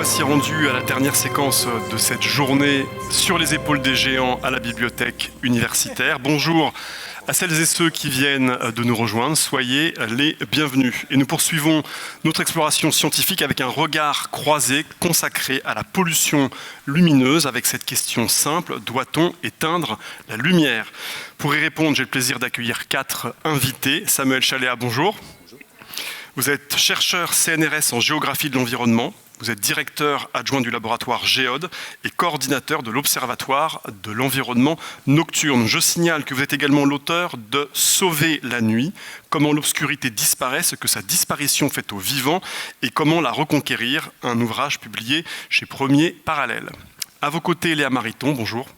voici rendus à la dernière séquence de cette journée sur les épaules des géants à la bibliothèque universitaire. Bonjour à celles et ceux qui viennent de nous rejoindre, soyez les bienvenus. Et nous poursuivons notre exploration scientifique avec un regard croisé consacré à la pollution lumineuse avec cette question simple, doit-on éteindre la lumière? Pour y répondre, j'ai le plaisir d'accueillir 4 invités. Samuel Chaléa, bonjour. Vous êtes chercheur CNRS en géographie de l'environnement. Vous êtes directeur adjoint du laboratoire Géode et coordinateur de l'Observatoire de l'environnement nocturne. Je signale que vous êtes également l'auteur de Sauver la nuit, comment l'obscurité disparaît, ce que sa disparition fait aux vivants et comment la reconquérir, un ouvrage publié chez Premier Parallèle. À vos côtés, Léa Mariton, bonjour.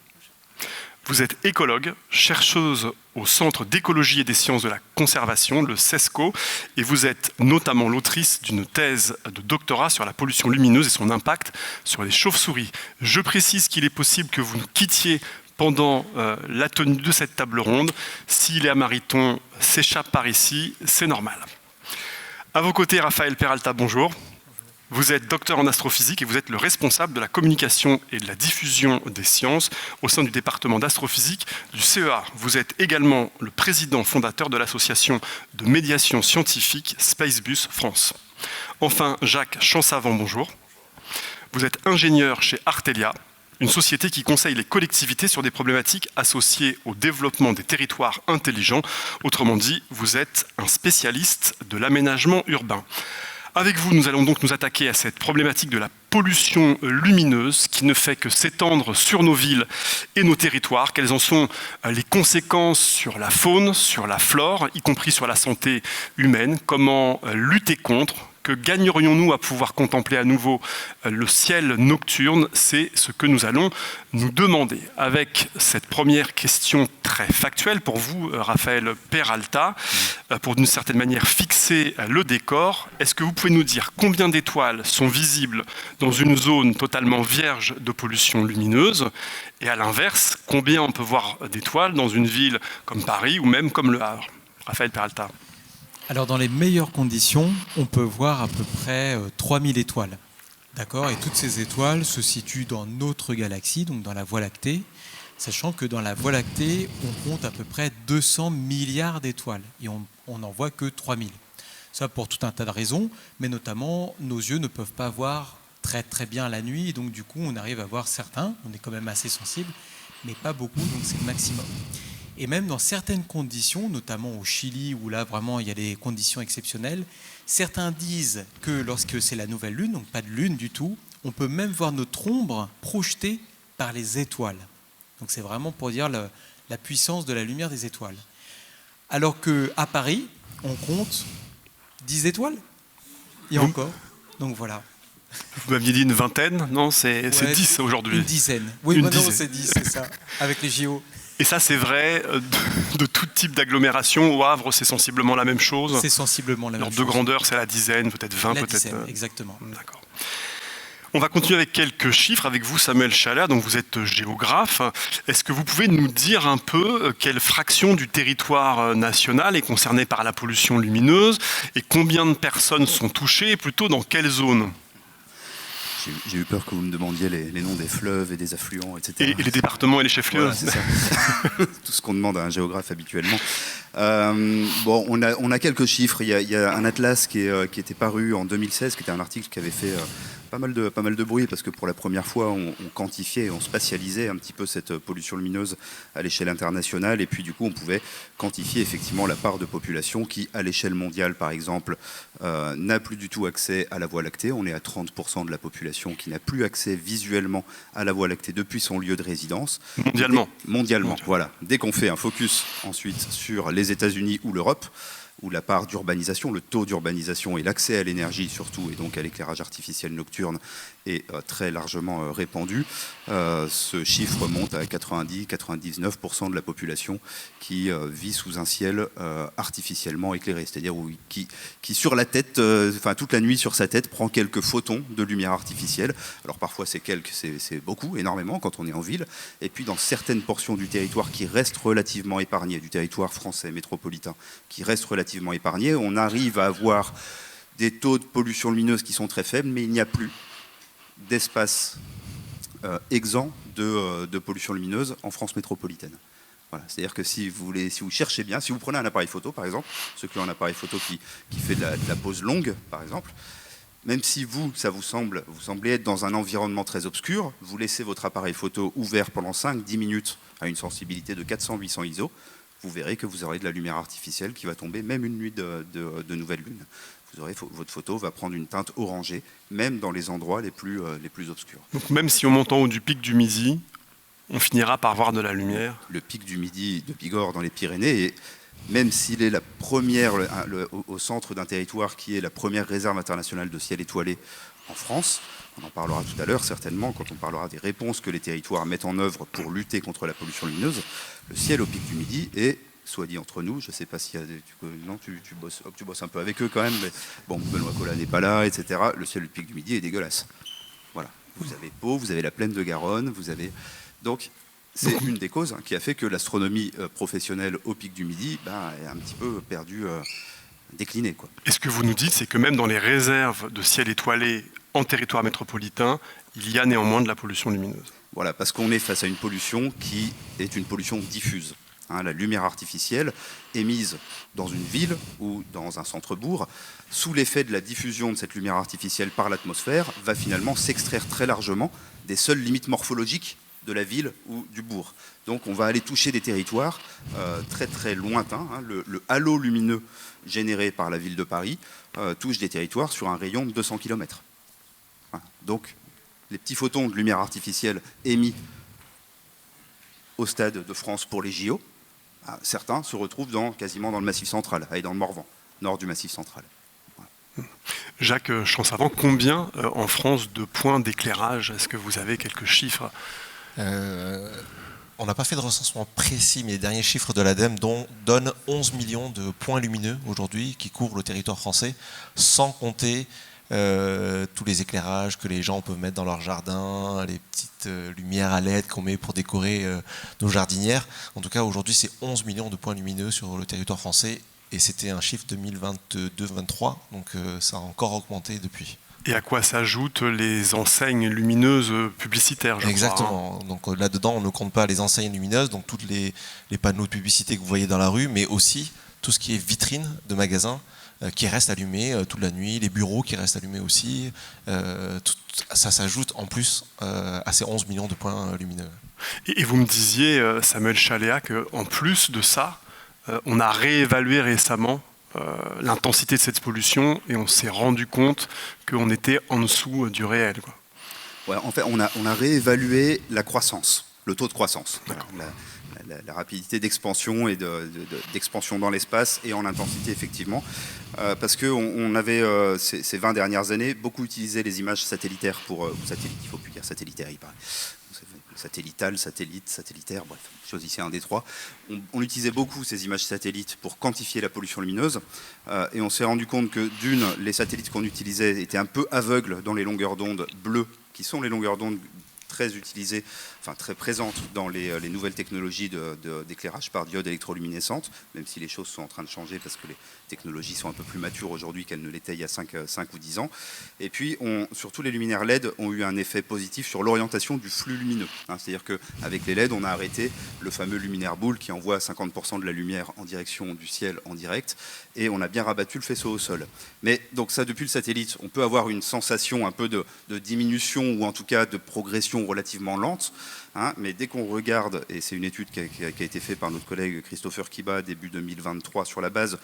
Vous êtes écologue, chercheuse au Centre d'écologie et des sciences de la conservation, le CESCO, et vous êtes notamment l'autrice d'une thèse de doctorat sur la pollution lumineuse et son impact sur les chauves-souris. Je précise qu'il est possible que vous nous quittiez pendant la tenue de cette table ronde. Si Léa Mariton s'échappe par ici, c'est normal. À vos côtés, Raphaël Peralta, bonjour. Vous êtes docteur en astrophysique et vous êtes le responsable de la communication et de la diffusion des sciences au sein du département d'astrophysique du CEA. Vous êtes également le président fondateur de l'association de médiation scientifique Spacebus France. Enfin, Jacques Chansavant, bonjour. Vous êtes ingénieur chez Artelia, une société qui conseille les collectivités sur des problématiques associées au développement des territoires intelligents. Autrement dit, vous êtes un spécialiste de l'aménagement urbain. Avec vous, nous allons donc nous attaquer à cette problématique de la pollution lumineuse qui ne fait que s'étendre sur nos villes et nos territoires. Quelles en sont les conséquences sur la faune, sur la flore, y compris sur la santé humaine? Comment lutter contre? Que gagnerions-nous à pouvoir contempler à nouveau le ciel nocturne? C'est ce que nous allons nous demander. Avec cette première question très factuelle pour vous, Raphaël Peralta, pour d'une certaine manière fixer le décor, est-ce que vous pouvez nous dire combien d'étoiles sont visibles dans une zone totalement vierge de pollution lumineuse? Et à l'inverse, combien on peut voir d'étoiles dans une ville comme Paris ou même comme Le Havre? Raphaël Peralta. Alors dans les meilleures conditions, on peut voir à peu près 3000 étoiles. D'accord ? Et toutes ces étoiles se situent dans notre galaxie, donc dans la Voie lactée, sachant que dans la Voie lactée, on compte à peu près 200 milliards d'étoiles et on n'en voit que 3000. Ça pour tout un tas de raisons, mais notamment nos yeux ne peuvent pas voir très très bien la nuit, et donc du coup on arrive à voir certains, on est quand même assez sensible, mais pas beaucoup, donc c'est le maximum. Et même dans certaines conditions, notamment au Chili, où là vraiment il y a des conditions exceptionnelles, certains disent que lorsque c'est la nouvelle lune, donc pas de lune du tout, on peut même voir notre ombre projetée par les étoiles. Donc c'est vraiment pour dire la puissance de la lumière des étoiles. Alors qu'à Paris, on compte 10 étoiles, et encore. Donc voilà. Vous m'aviez dit une vingtaine, non? C'est 10 aujourd'hui. Une dizaine. Oui, maintenant c'est 10, c'est ça, avec les JO. Et ça, c'est vrai de tout type d'agglomération. Au Havre, c'est sensiblement la même chose. C'est sensiblement la même chose. L'ordre de grandeur, c'est la dizaine, peut-être 20, la peut-être. Dizaine, exactement. D'accord. On va continuer avec quelques chiffres avec vous, Samuel Chaléa. Donc vous êtes géographe. Est-ce que vous pouvez nous dire un peu quelle fraction du territoire national est concernée par la pollution lumineuse et combien de personnes sont touchées et plutôt dans quelle zone? J'ai eu peur que vous me demandiez les noms des fleuves et des affluents, etc. Et les départements et les chefs-lieux. Voilà, c'est ça. Tout ce qu'on demande à un géographe habituellement. Bon, on a quelques chiffres. Il y a un atlas qui était paru en 2016, qui était un article qui avait fait pas mal de bruit, parce que pour la première fois, on quantifiait et on spatialisait un petit peu cette pollution lumineuse à l'échelle internationale. Et puis du coup, on pouvait quantifier effectivement la part de population qui, à l'échelle mondiale, par exemple, n'a plus du tout accès à la Voie lactée. On est à 30% de la population qui n'a plus accès visuellement à la Voie lactée depuis son lieu de résidence. Mondialement, voilà. Dès qu'on fait un focus ensuite sur les États-Unis ou l'Europe, où la part d'urbanisation, le taux d'urbanisation et l'accès à l'énergie surtout, et donc à l'éclairage artificiel nocturne, est très largement répandu. Ce chiffre monte à 90-99% de la population qui vit sous un ciel artificiellement éclairé, c'est-à-dire qui sur la tête, toute la nuit sur sa tête, prend quelques photons de lumière artificielle. Alors parfois c'est beaucoup, énormément quand on est en ville, et puis dans certaines portions du territoire qui restent relativement épargnées, du territoire français métropolitain, qui restent relativement épargnées, on arrive à avoir des taux de pollution lumineuse qui sont très faibles, mais il n'y a plus d'espace exempt de pollution lumineuse en France métropolitaine. Voilà, c'est-à-dire que si vous cherchez bien, si vous prenez un appareil photo par exemple, ceux qui ont un appareil photo qui fait de la pose longue par exemple, même si vous semblez être dans un environnement très obscur, vous laissez votre appareil photo ouvert pendant 5-10 minutes à une sensibilité de 400-800 ISO, vous verrez que vous aurez de la lumière artificielle qui va tomber même une nuit de nouvelle lune. Votre photo va prendre une teinte orangée, même dans les endroits les plus obscurs. Donc même si on monte en haut du pic du Midi, on finira par voir de la lumière. Le pic du Midi de Bigorre dans les Pyrénées, et même s'il est la première, au centre d'un territoire qui est la première réserve internationale de ciel étoilé en France, on en parlera tout à l'heure certainement quand on parlera des réponses que les territoires mettent en œuvre pour lutter contre la pollution lumineuse, le ciel au pic du Midi est, soit dit entre nous, je ne sais pas s'il y a tu bosses un peu avec eux quand même, mais bon, Benoît Collat n'est pas là, etc. Le ciel du pic du Midi est dégueulasse. Voilà. Vous avez Pau, vous avez la plaine de Garonne, vous avez... Donc, c'est une des causes qui a fait que l'astronomie professionnelle au pic du Midi est un petit peu perdue, déclinée, quoi. Et ce que vous nous dites, c'est que même dans les réserves de ciel étoilé en territoire métropolitain, il y a néanmoins de la pollution lumineuse. Voilà, parce qu'on est face à une pollution qui est une pollution diffuse. La lumière artificielle émise dans une ville ou dans un centre-bourg, sous l'effet de la diffusion de cette lumière artificielle par l'atmosphère, va finalement s'extraire très largement des seules limites morphologiques de la ville ou du bourg. Donc on va aller toucher des territoires très très lointains. Le halo lumineux généré par la ville de Paris touche des territoires sur un rayon de 200 km. Voilà. Donc les petits photons de lumière artificielle émis au Stade de France pour les JO, certains se retrouvent quasiment dans le Massif central, et dans le Morvan, nord du Massif central. Voilà. Jacques Champsavant, combien en France de points d'éclairage? Est-ce que vous avez quelques chiffres? On n'a pas fait de recensement précis, mais les derniers chiffres de l'ADEME donnent 11 millions de points lumineux aujourd'hui qui couvrent le territoire français, sans compter tous les éclairages que les gens peuvent mettre dans leur jardin, les petites lumières à LED qu'on met pour décorer nos jardinières. En tout cas, aujourd'hui, c'est 11 millions de points lumineux sur le territoire français, et c'était un chiffre 2022-2023, donc ça a encore augmenté depuis. Et à quoi s'ajoutent les enseignes lumineuses publicitaires, je Exactement. crois, hein. Donc là-dedans, on ne compte pas les enseignes lumineuses, donc tous les panneaux de publicité que vous voyez dans la rue, mais aussi tout ce qui est vitrine de magasins qui restent allumés toute la nuit, les bureaux qui restent allumés aussi. Ça s'ajoute en plus à ces 11 millions de points lumineux. Et vous me disiez, Samuel Chaléa, qu'en plus de ça, on a réévalué récemment l'intensité de cette pollution et on s'est rendu compte qu'on était en dessous du réel, quoi. Ouais, en fait, on a réévalué la croissance, le taux de croissance, la rapidité d'expansion et d'expansion dans l'espace et en intensité, effectivement, parce qu'on avait, ces 20 dernières années, beaucoup utilisé les images satellitaires satellite, il ne faut plus dire satellitaire, il paraît. Satellitaire, bref, choisissez un des trois. On utilisait beaucoup ces images satellites pour quantifier la pollution lumineuse, et on s'est rendu compte que les satellites qu'on utilisait étaient un peu aveugles dans les longueurs d'onde bleues, qui sont les longueurs d'onde très utilisées, enfin très présentes dans les nouvelles technologies d'éclairage par diode électroluminescente, même si les choses sont en train de changer parce que les technologies sont un peu plus matures aujourd'hui qu'elles ne l'étaient il y a 5 ou 10 ans. Et puis, surtout les luminaires LED ont eu un effet positif sur l'orientation du flux lumineux. C'est-à-dire qu'avec les LED, on a arrêté le fameux luminaire boule qui envoie 50% de la lumière en direction du ciel en direct, et on a bien rabattu le faisceau au sol. Mais donc ça, depuis le satellite, on peut avoir une sensation un peu de diminution ou en tout cas de progression relativement lente. Mais dès qu'on regarde, et c'est une étude qui a été faite par notre collègue Christopher Kiba début 2023 sur la base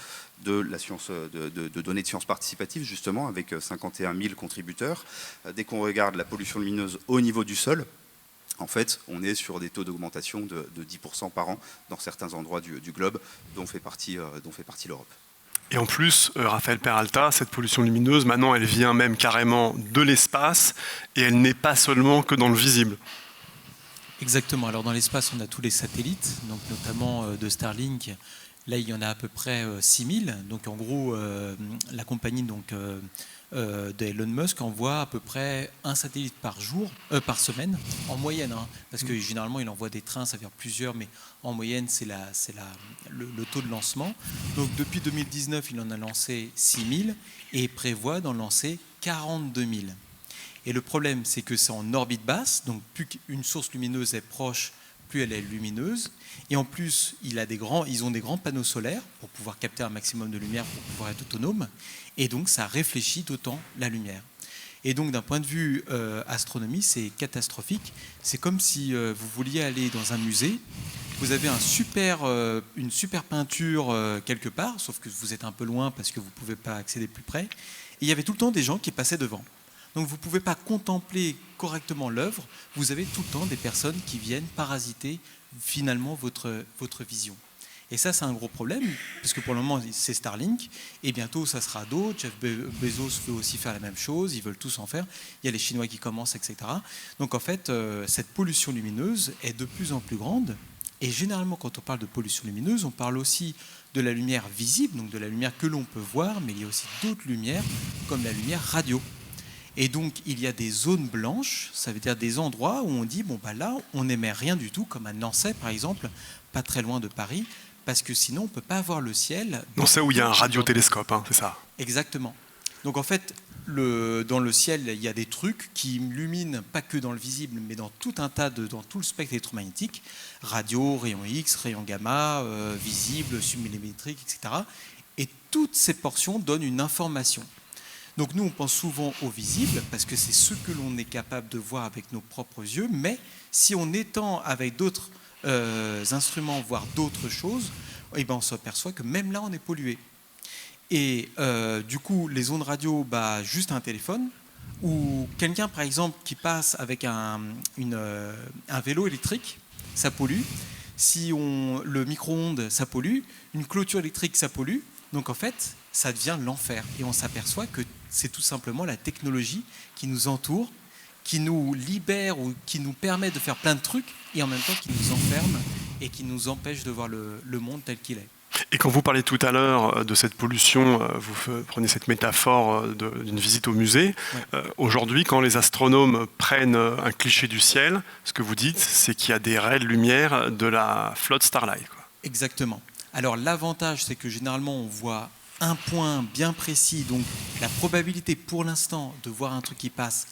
de la science, de données de sciences participatives justement avec 51 000 contributeurs, dès qu'on regarde la pollution lumineuse au niveau du sol, en fait, on est sur des taux d'augmentation de 10% par an dans certains endroits du globe, dont fait partie l'Europe. Et en plus, Raphaël Peralta, cette pollution lumineuse, maintenant, elle vient même carrément de l'espace et elle n'est pas seulement que dans le visible. Exactement. Alors dans l'espace, on a tous les satellites, donc notamment de Starlink. Là, il y en a à peu près 6000. Donc en gros, la compagnie d'Elon Musk envoie à peu près un satellite par semaine, en moyenne. Parce que généralement, il envoie des trains, ça vient plusieurs, mais en moyenne, c'est le taux de lancement. Donc depuis 2019, il en a lancé 6000 et prévoit d'en lancer 42 000. Et le problème, c'est que c'est en orbite basse, donc plus qu'une source lumineuse est proche, plus elle est lumineuse. Et en plus, ils ont des grands panneaux solaires pour pouvoir capter un maximum de lumière, pour pouvoir être autonome. Et donc, ça réfléchit d'autant la lumière. Et donc, d'un point de vue astronomie, c'est catastrophique. C'est comme si vous vouliez aller dans un musée, vous avez une super peinture quelque part, sauf que vous êtes un peu loin parce que vous ne pouvez pas accéder plus près. Et il y avait tout le temps des gens qui passaient devant. Donc, vous ne pouvez pas contempler correctement l'œuvre. Vous avez tout le temps des personnes qui viennent parasiter finalement votre vision. Et ça, c'est un gros problème, parce que pour le moment, c'est Starlink, et bientôt, ça sera d'autres. Jeff Bezos veut aussi faire la même chose, ils veulent tous en faire. Il y a les Chinois qui commencent, etc. Donc, en fait, cette pollution lumineuse est de plus en plus grande. Et généralement, quand on parle de pollution lumineuse, on parle aussi de la lumière visible, donc de la lumière que l'on peut voir, mais il y a aussi d'autres lumières, comme la lumière radio. Et donc, il y a des zones blanches, ça veut dire des endroits où on dit, bon, bah là, on n'émet rien du tout, comme à Nancy, par exemple, pas très loin de Paris, parce que sinon, on ne peut pas voir le ciel. Nancy, où il y a un radiotélescope, hein, c'est ça? Exactement. Donc, en fait, dans le ciel, il y a des trucs qui illuminent, pas que dans le visible, mais dans tout un tas dans tout le spectre électromagnétique, radio, rayons X, rayons gamma, visibles, submillimétriques, etc. Et toutes ces portions donnent une information. Donc nous, on pense souvent au visible, parce que c'est ce que l'on est capable de voir avec nos propres yeux, mais si on étend avec d'autres instruments, voire d'autres choses, eh ben on s'aperçoit que même là, on est pollué. Et du coup, les ondes radio, juste un téléphone, ou quelqu'un, par exemple, qui passe avec un vélo électrique, ça pollue. Si le micro-ondes, ça pollue. Une clôture électrique, ça pollue. Donc en fait, ça devient l'enfer. Et on s'aperçoit que c'est tout simplement la technologie qui nous entoure, qui nous libère ou qui nous permet de faire plein de trucs, et en même temps qui nous enferme et qui nous empêche de voir le monde tel qu'il est. Et quand vous parlez tout à l'heure de cette pollution, vous prenez cette métaphore d'une visite au musée. Ouais. Aujourd'hui, quand les astronomes prennent un cliché du ciel, ce que vous dites, c'est qu'il y a des raies de lumière de la flotte Starlight, quoi. Exactement. Alors l'avantage, c'est que généralement, on voit un point bien précis. Donc la probabilité pour l'instant de voir un truc qui passe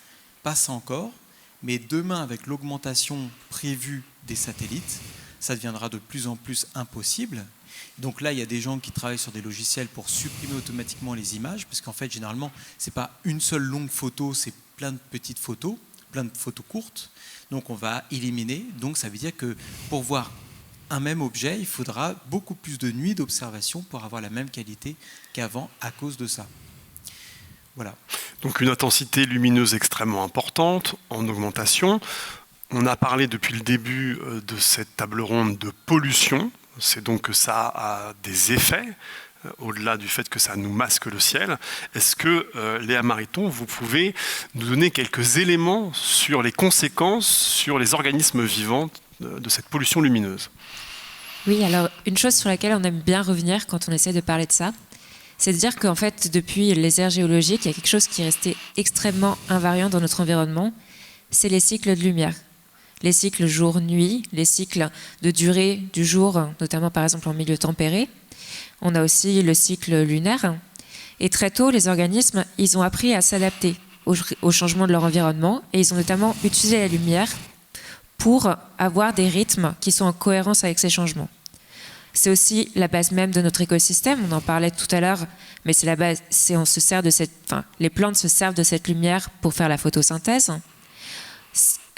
encore. Mais demain, avec l'augmentation prévue des satellites, ça deviendra de plus en plus impossible. Donc là, il y a des gens qui travaillent sur des logiciels pour supprimer automatiquement les images, parce qu'en fait, généralement, ce n'est pas une seule longue photo, c'est plein de petites photos, plein de photos courtes. Donc on va éliminer. Donc ça veut dire que pour voir un même objet, il faudra beaucoup plus de nuits d'observation pour avoir la même qualité qu'avant à cause de ça. Voilà. Donc une intensité lumineuse extrêmement importante, en augmentation. On a parlé depuis le début de cette table ronde de pollution. C'est donc que ça a des effets, au-delà du fait que ça nous masque le ciel. Est-ce que, Léa Mariton, vous pouvez nous donner quelques éléments sur les conséquences sur les organismes vivants de cette pollution lumineuse? Oui, alors une chose sur laquelle on aime bien revenir quand on essaie de parler de ça, c'est de dire qu'en fait, depuis les ères géologiques, il y a quelque chose qui est resté extrêmement invariant dans notre environnement, c'est les cycles de lumière. Les cycles jour-nuit, les cycles de durée du jour, notamment par exemple en milieu tempéré. On a aussi le cycle lunaire. Et très tôt, les organismes, ils ont appris à s'adapter au changement de leur environnement et ils ont notamment utilisé la lumière pour avoir des rythmes qui sont en cohérence avec ces changements. C'est aussi la base même de notre écosystème, on en parlait tout à l'heure, mais c'est la base, les plantes se servent de cette lumière pour faire la photosynthèse.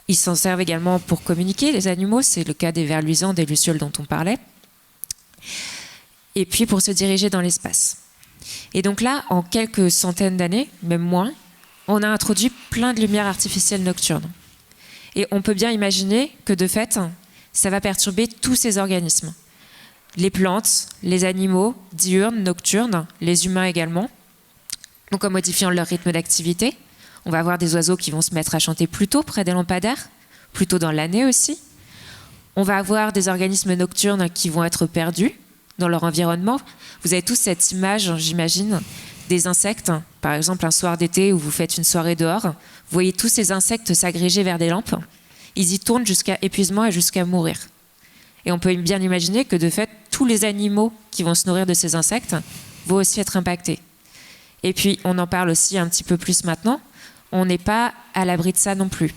Ils s'en servent également pour communiquer, les animaux, c'est le cas des vers luisants, des lucioles dont on parlait. Et puis pour se diriger dans l'espace. Et donc là, en quelques centaines d'années, même moins, on a introduit plein de lumières artificielles nocturnes. Et on peut bien imaginer que de fait, ça va perturber tous ces organismes. Les plantes, les animaux, diurnes, nocturnes, les humains également. Donc en modifiant leur rythme d'activité, on va avoir des oiseaux qui vont se mettre à chanter plus tôt près des lampadaires, plus tôt dans l'année aussi. On va avoir des organismes nocturnes qui vont être perdus dans leur environnement. Vous avez tous cette image, j'imagine, des insectes. Par exemple, un soir d'été où vous faites une soirée dehors, vous voyez tous ces insectes s'agréger vers des lampes. Ils y tournent jusqu'à épuisement et jusqu'à mourir. Et on peut bien imaginer que de fait, tous les animaux qui vont se nourrir de ces insectes vont aussi être impactés. Et puis, on en parle aussi un petit peu plus maintenant. on n'est pas à l'abri de ça non plus.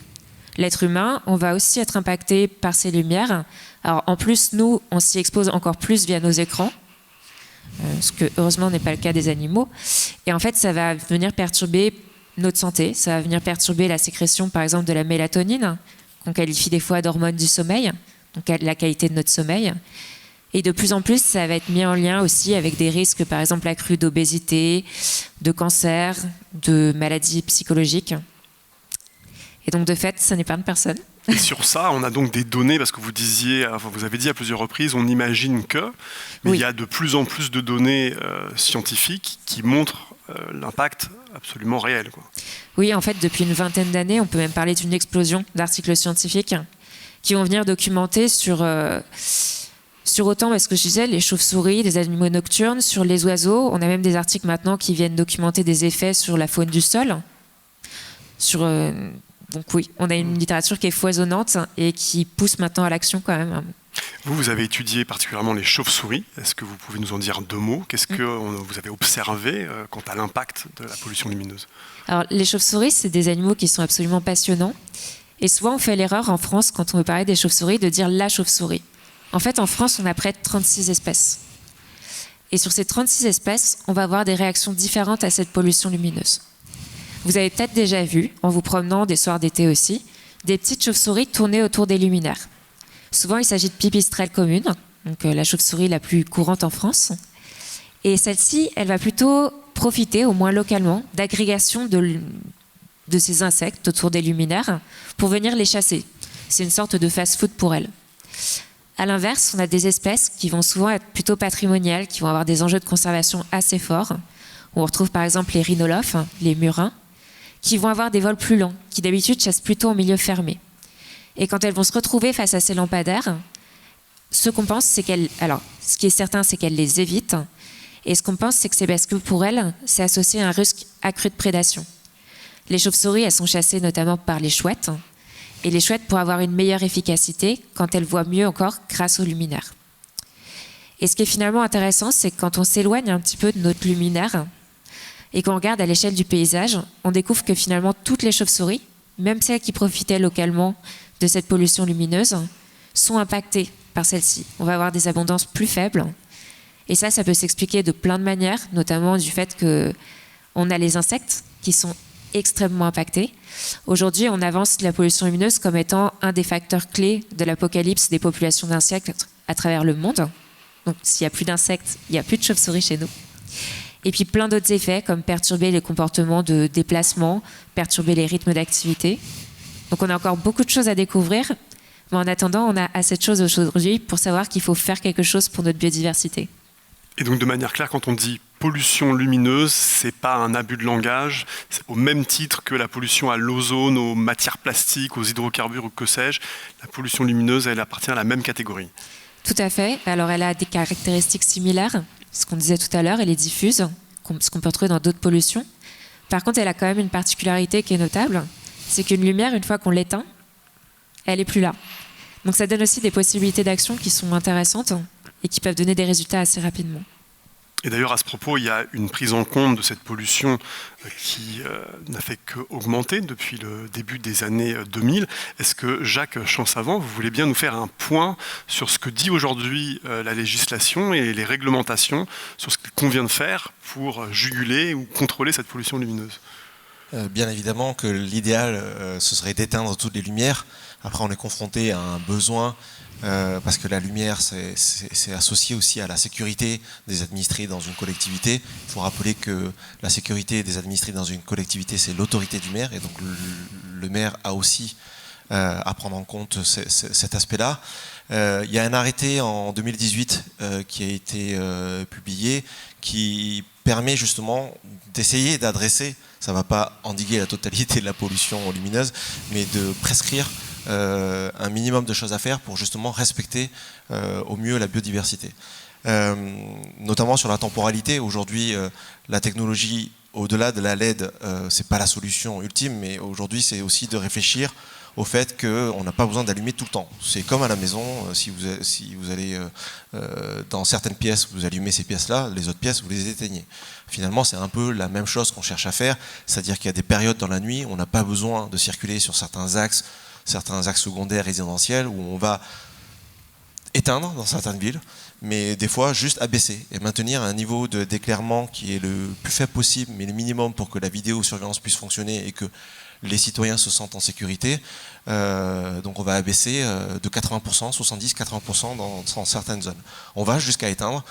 L'être humain, on va aussi être impacté par ces lumières. Alors en plus, nous, on s'y expose encore plus via nos écrans, ce que heureusement n'est pas le cas des animaux. Et en fait, ça va venir perturber notre santé, ça va venir perturber la sécrétion, par exemple, de la mélatonine, qu'on qualifie des fois d'hormone du sommeil, donc la qualité de notre sommeil. Et de plus en plus, ça va être mis en lien aussi avec des risques, par exemple, accrus d'obésité, de cancer, de maladies psychologiques. Et donc, de fait, ça n'épargne personne. Et sur ça, on a donc des données, parce que vous avez dit à plusieurs reprises, on imagine que, mais il y a de plus en plus de données scientifiques qui montrent l'impact absolument réel, quoi. Oui, en fait, depuis une vingtaine d'années, on peut même parler d'une explosion d'articles scientifiques qui vont venir documenter sur autant, ce que je disais, les chauves-souris, les animaux nocturnes, sur les oiseaux. On a même des articles maintenant qui viennent documenter des effets sur la faune du sol. Donc oui, on a une littérature qui est foisonnante et qui pousse maintenant à l'action quand même. Vous avez étudié particulièrement les chauves-souris. Est-ce que vous pouvez nous en dire 2 mots? Qu'est-ce que vous avez observé quant à l'impact de la pollution lumineuse? Alors, les chauves-souris, c'est des animaux qui sont absolument passionnants. Et souvent, on fait l'erreur en France, quand on veut parler des chauves-souris, de dire la chauve-souris. En fait, en France, on a près de 36 espèces. Et sur ces 36 espèces, on va avoir des réactions différentes à cette pollution lumineuse. Vous avez peut-être déjà vu, en vous promenant des soirs d'été aussi, des petites chauves-souris tourner autour des luminaires. Souvent, il s'agit de pipistrelles communes, donc la chauve-souris la plus courante en France. Et celle-ci, elle va plutôt profiter, au moins localement, d'agrégation de ces insectes autour des luminaires pour venir les chasser. C'est une sorte de fast-food pour elle. À l'inverse, on a des espèces qui vont souvent être plutôt patrimoniales, qui vont avoir des enjeux de conservation assez forts. On retrouve par exemple les rhinolophes, les murins, qui vont avoir des vols plus lents, qui d'habitude chassent plutôt en milieu fermé. Et quand elles vont se retrouver face à ces lampadaires, ce qu'on pense, c'est qu'elles... Alors, ce qui est certain, c'est qu'elles les évitent. Et ce qu'on pense, c'est que c'est parce que pour elles, c'est associé à un risque accru de prédation. Les chauves-souris, elles sont chassées notamment par les chouettes. Et les chouettes pour avoir une meilleure efficacité quand elles voient mieux encore grâce aux luminaires. Et ce qui est finalement intéressant, c'est que quand on s'éloigne un petit peu de notre luminaire et qu'on regarde à l'échelle du paysage, on découvre que finalement toutes les chauves-souris, même celles qui profitaient localement de cette pollution lumineuse, sont impactées par celle-ci. On va avoir des abondances plus faibles. Et ça peut s'expliquer de plein de manières, notamment du fait qu'on a les insectes qui sont extrêmement impactés. Aujourd'hui, on avance la pollution lumineuse comme étant un des facteurs clés de l'apocalypse des populations d'insectes à travers le monde. Donc, s'il n'y a plus d'insectes, il n'y a plus de chauves-souris chez nous. Et puis, plein d'autres effets, comme perturber les comportements de déplacement, perturber les rythmes d'activité. Donc, on a encore beaucoup de choses à découvrir. Mais en attendant, on a assez de choses aujourd'hui pour savoir qu'il faut faire quelque chose pour notre biodiversité. Et donc, de manière claire, quand on dit pollution lumineuse, c'est pas un abus de langage, c'est au même titre que la pollution à l'ozone, aux matières plastiques, aux hydrocarbures ou que sais-je. La pollution lumineuse, elle appartient à la même catégorie. Tout à fait. Alors, elle a des caractéristiques similaires. Ce qu'on disait tout à l'heure, elle est diffuse, ce qu'on peut retrouver dans d'autres pollutions. Par contre, elle a quand même une particularité qui est notable, c'est qu'une lumière, une fois qu'on l'éteint, elle n'est plus là. Donc, ça donne aussi des possibilités d'action qui sont intéressantes et qui peuvent donner des résultats assez rapidement. Et d'ailleurs, à ce propos, il y a une prise en compte de cette pollution qui n'a fait qu'augmenter depuis le début des années 2000. Est-ce que, Jacques Champsavant, vous voulez bien nous faire un point sur ce que dit aujourd'hui la législation et les réglementations, sur ce qu'il convient de faire pour juguler ou contrôler cette pollution lumineuse ? Bien évidemment que l'idéal, ce serait d'éteindre toutes les lumières. Après, on est confronté à un besoin parce que la lumière, c'est associé aussi à la sécurité des administrés dans une collectivité. Il faut rappeler que la sécurité des administrés dans une collectivité, c'est l'autorité du maire, et donc le maire a aussi à prendre en compte cet aspect-là. Il y a un arrêté en 2018 qui a été publié qui permet justement d'essayer d'adresser, ça ne va pas endiguer la totalité de la pollution lumineuse, mais de prescrire un minimum de choses à faire pour justement respecter au mieux la biodiversité. Notamment sur la temporalité, aujourd'hui la technologie au-delà de la LED, c'est pas la solution ultime, mais aujourd'hui c'est aussi de réfléchir au fait qu'on n'a pas besoin d'allumer tout le temps. C'est comme à la maison, si vous allez dans certaines pièces, vous allumez ces pièces-là, les autres pièces, vous les éteignez. Finalement, c'est un peu la même chose qu'on cherche à faire, c'est-à-dire qu'il y a des périodes dans la nuit où on n'a pas besoin de circuler sur certains axes secondaires résidentiels, où on va éteindre dans certaines villes, mais des fois juste abaisser et maintenir un niveau d'éclairement qui est le plus faible possible, mais le minimum pour que la vidéosurveillance puisse fonctionner et que les citoyens se sentent en sécurité. Donc on va abaisser de 80%, 70-80% dans certaines zones. On va jusqu'à éteindre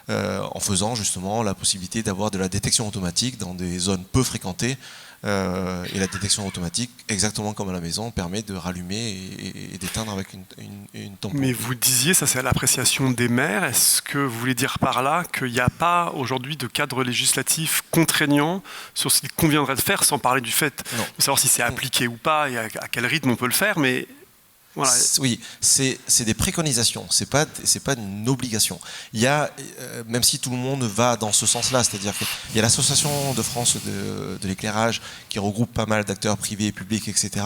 en faisant justement la possibilité d'avoir de la détection automatique dans des zones peu fréquentées. Et la détection automatique, exactement comme à la maison, permet de rallumer et d'éteindre avec une tampon. Mais vous disiez, ça c'est à l'appréciation des maires, est-ce que vous voulez dire par là qu'il n'y a pas aujourd'hui de cadre législatif contraignant sur ce qu'il conviendrait de faire, sans parler du fait de savoir si c'est appliqué ou pas et à quel rythme on peut le faire, mais... Voilà. Oui, c'est des préconisations, c'est pas une obligation. Il y a, même si tout le monde va dans ce sens-là, c'est-à-dire qu'il y a l'Association de France de l'éclairage qui regroupe pas mal d'acteurs privés et publics, etc.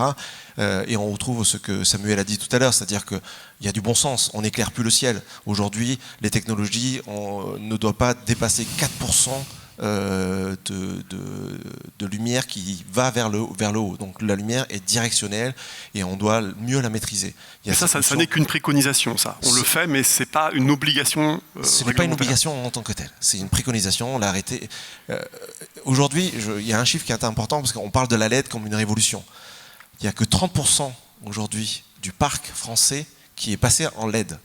Et on retrouve ce que Samuel a dit tout à l'heure, c'est-à-dire qu'il y a du bon sens, on n'éclaire plus le ciel. Aujourd'hui, les technologies ne doivent pas dépasser 4% de lumière qui va vers le haut. Donc la lumière est directionnelle et on doit mieux la maîtriser. Ça n'est qu'une préconisation, ça. On le fait, mais c'est pas une obligation. Ce n'est pas une obligation en tant que telle. C'est une préconisation. On l'a arrêté. Aujourd'hui, il y a un chiffre qui est important parce qu'on parle de la LED comme une révolution. Il n'y a que 30% aujourd'hui du parc français qui est passé en LED.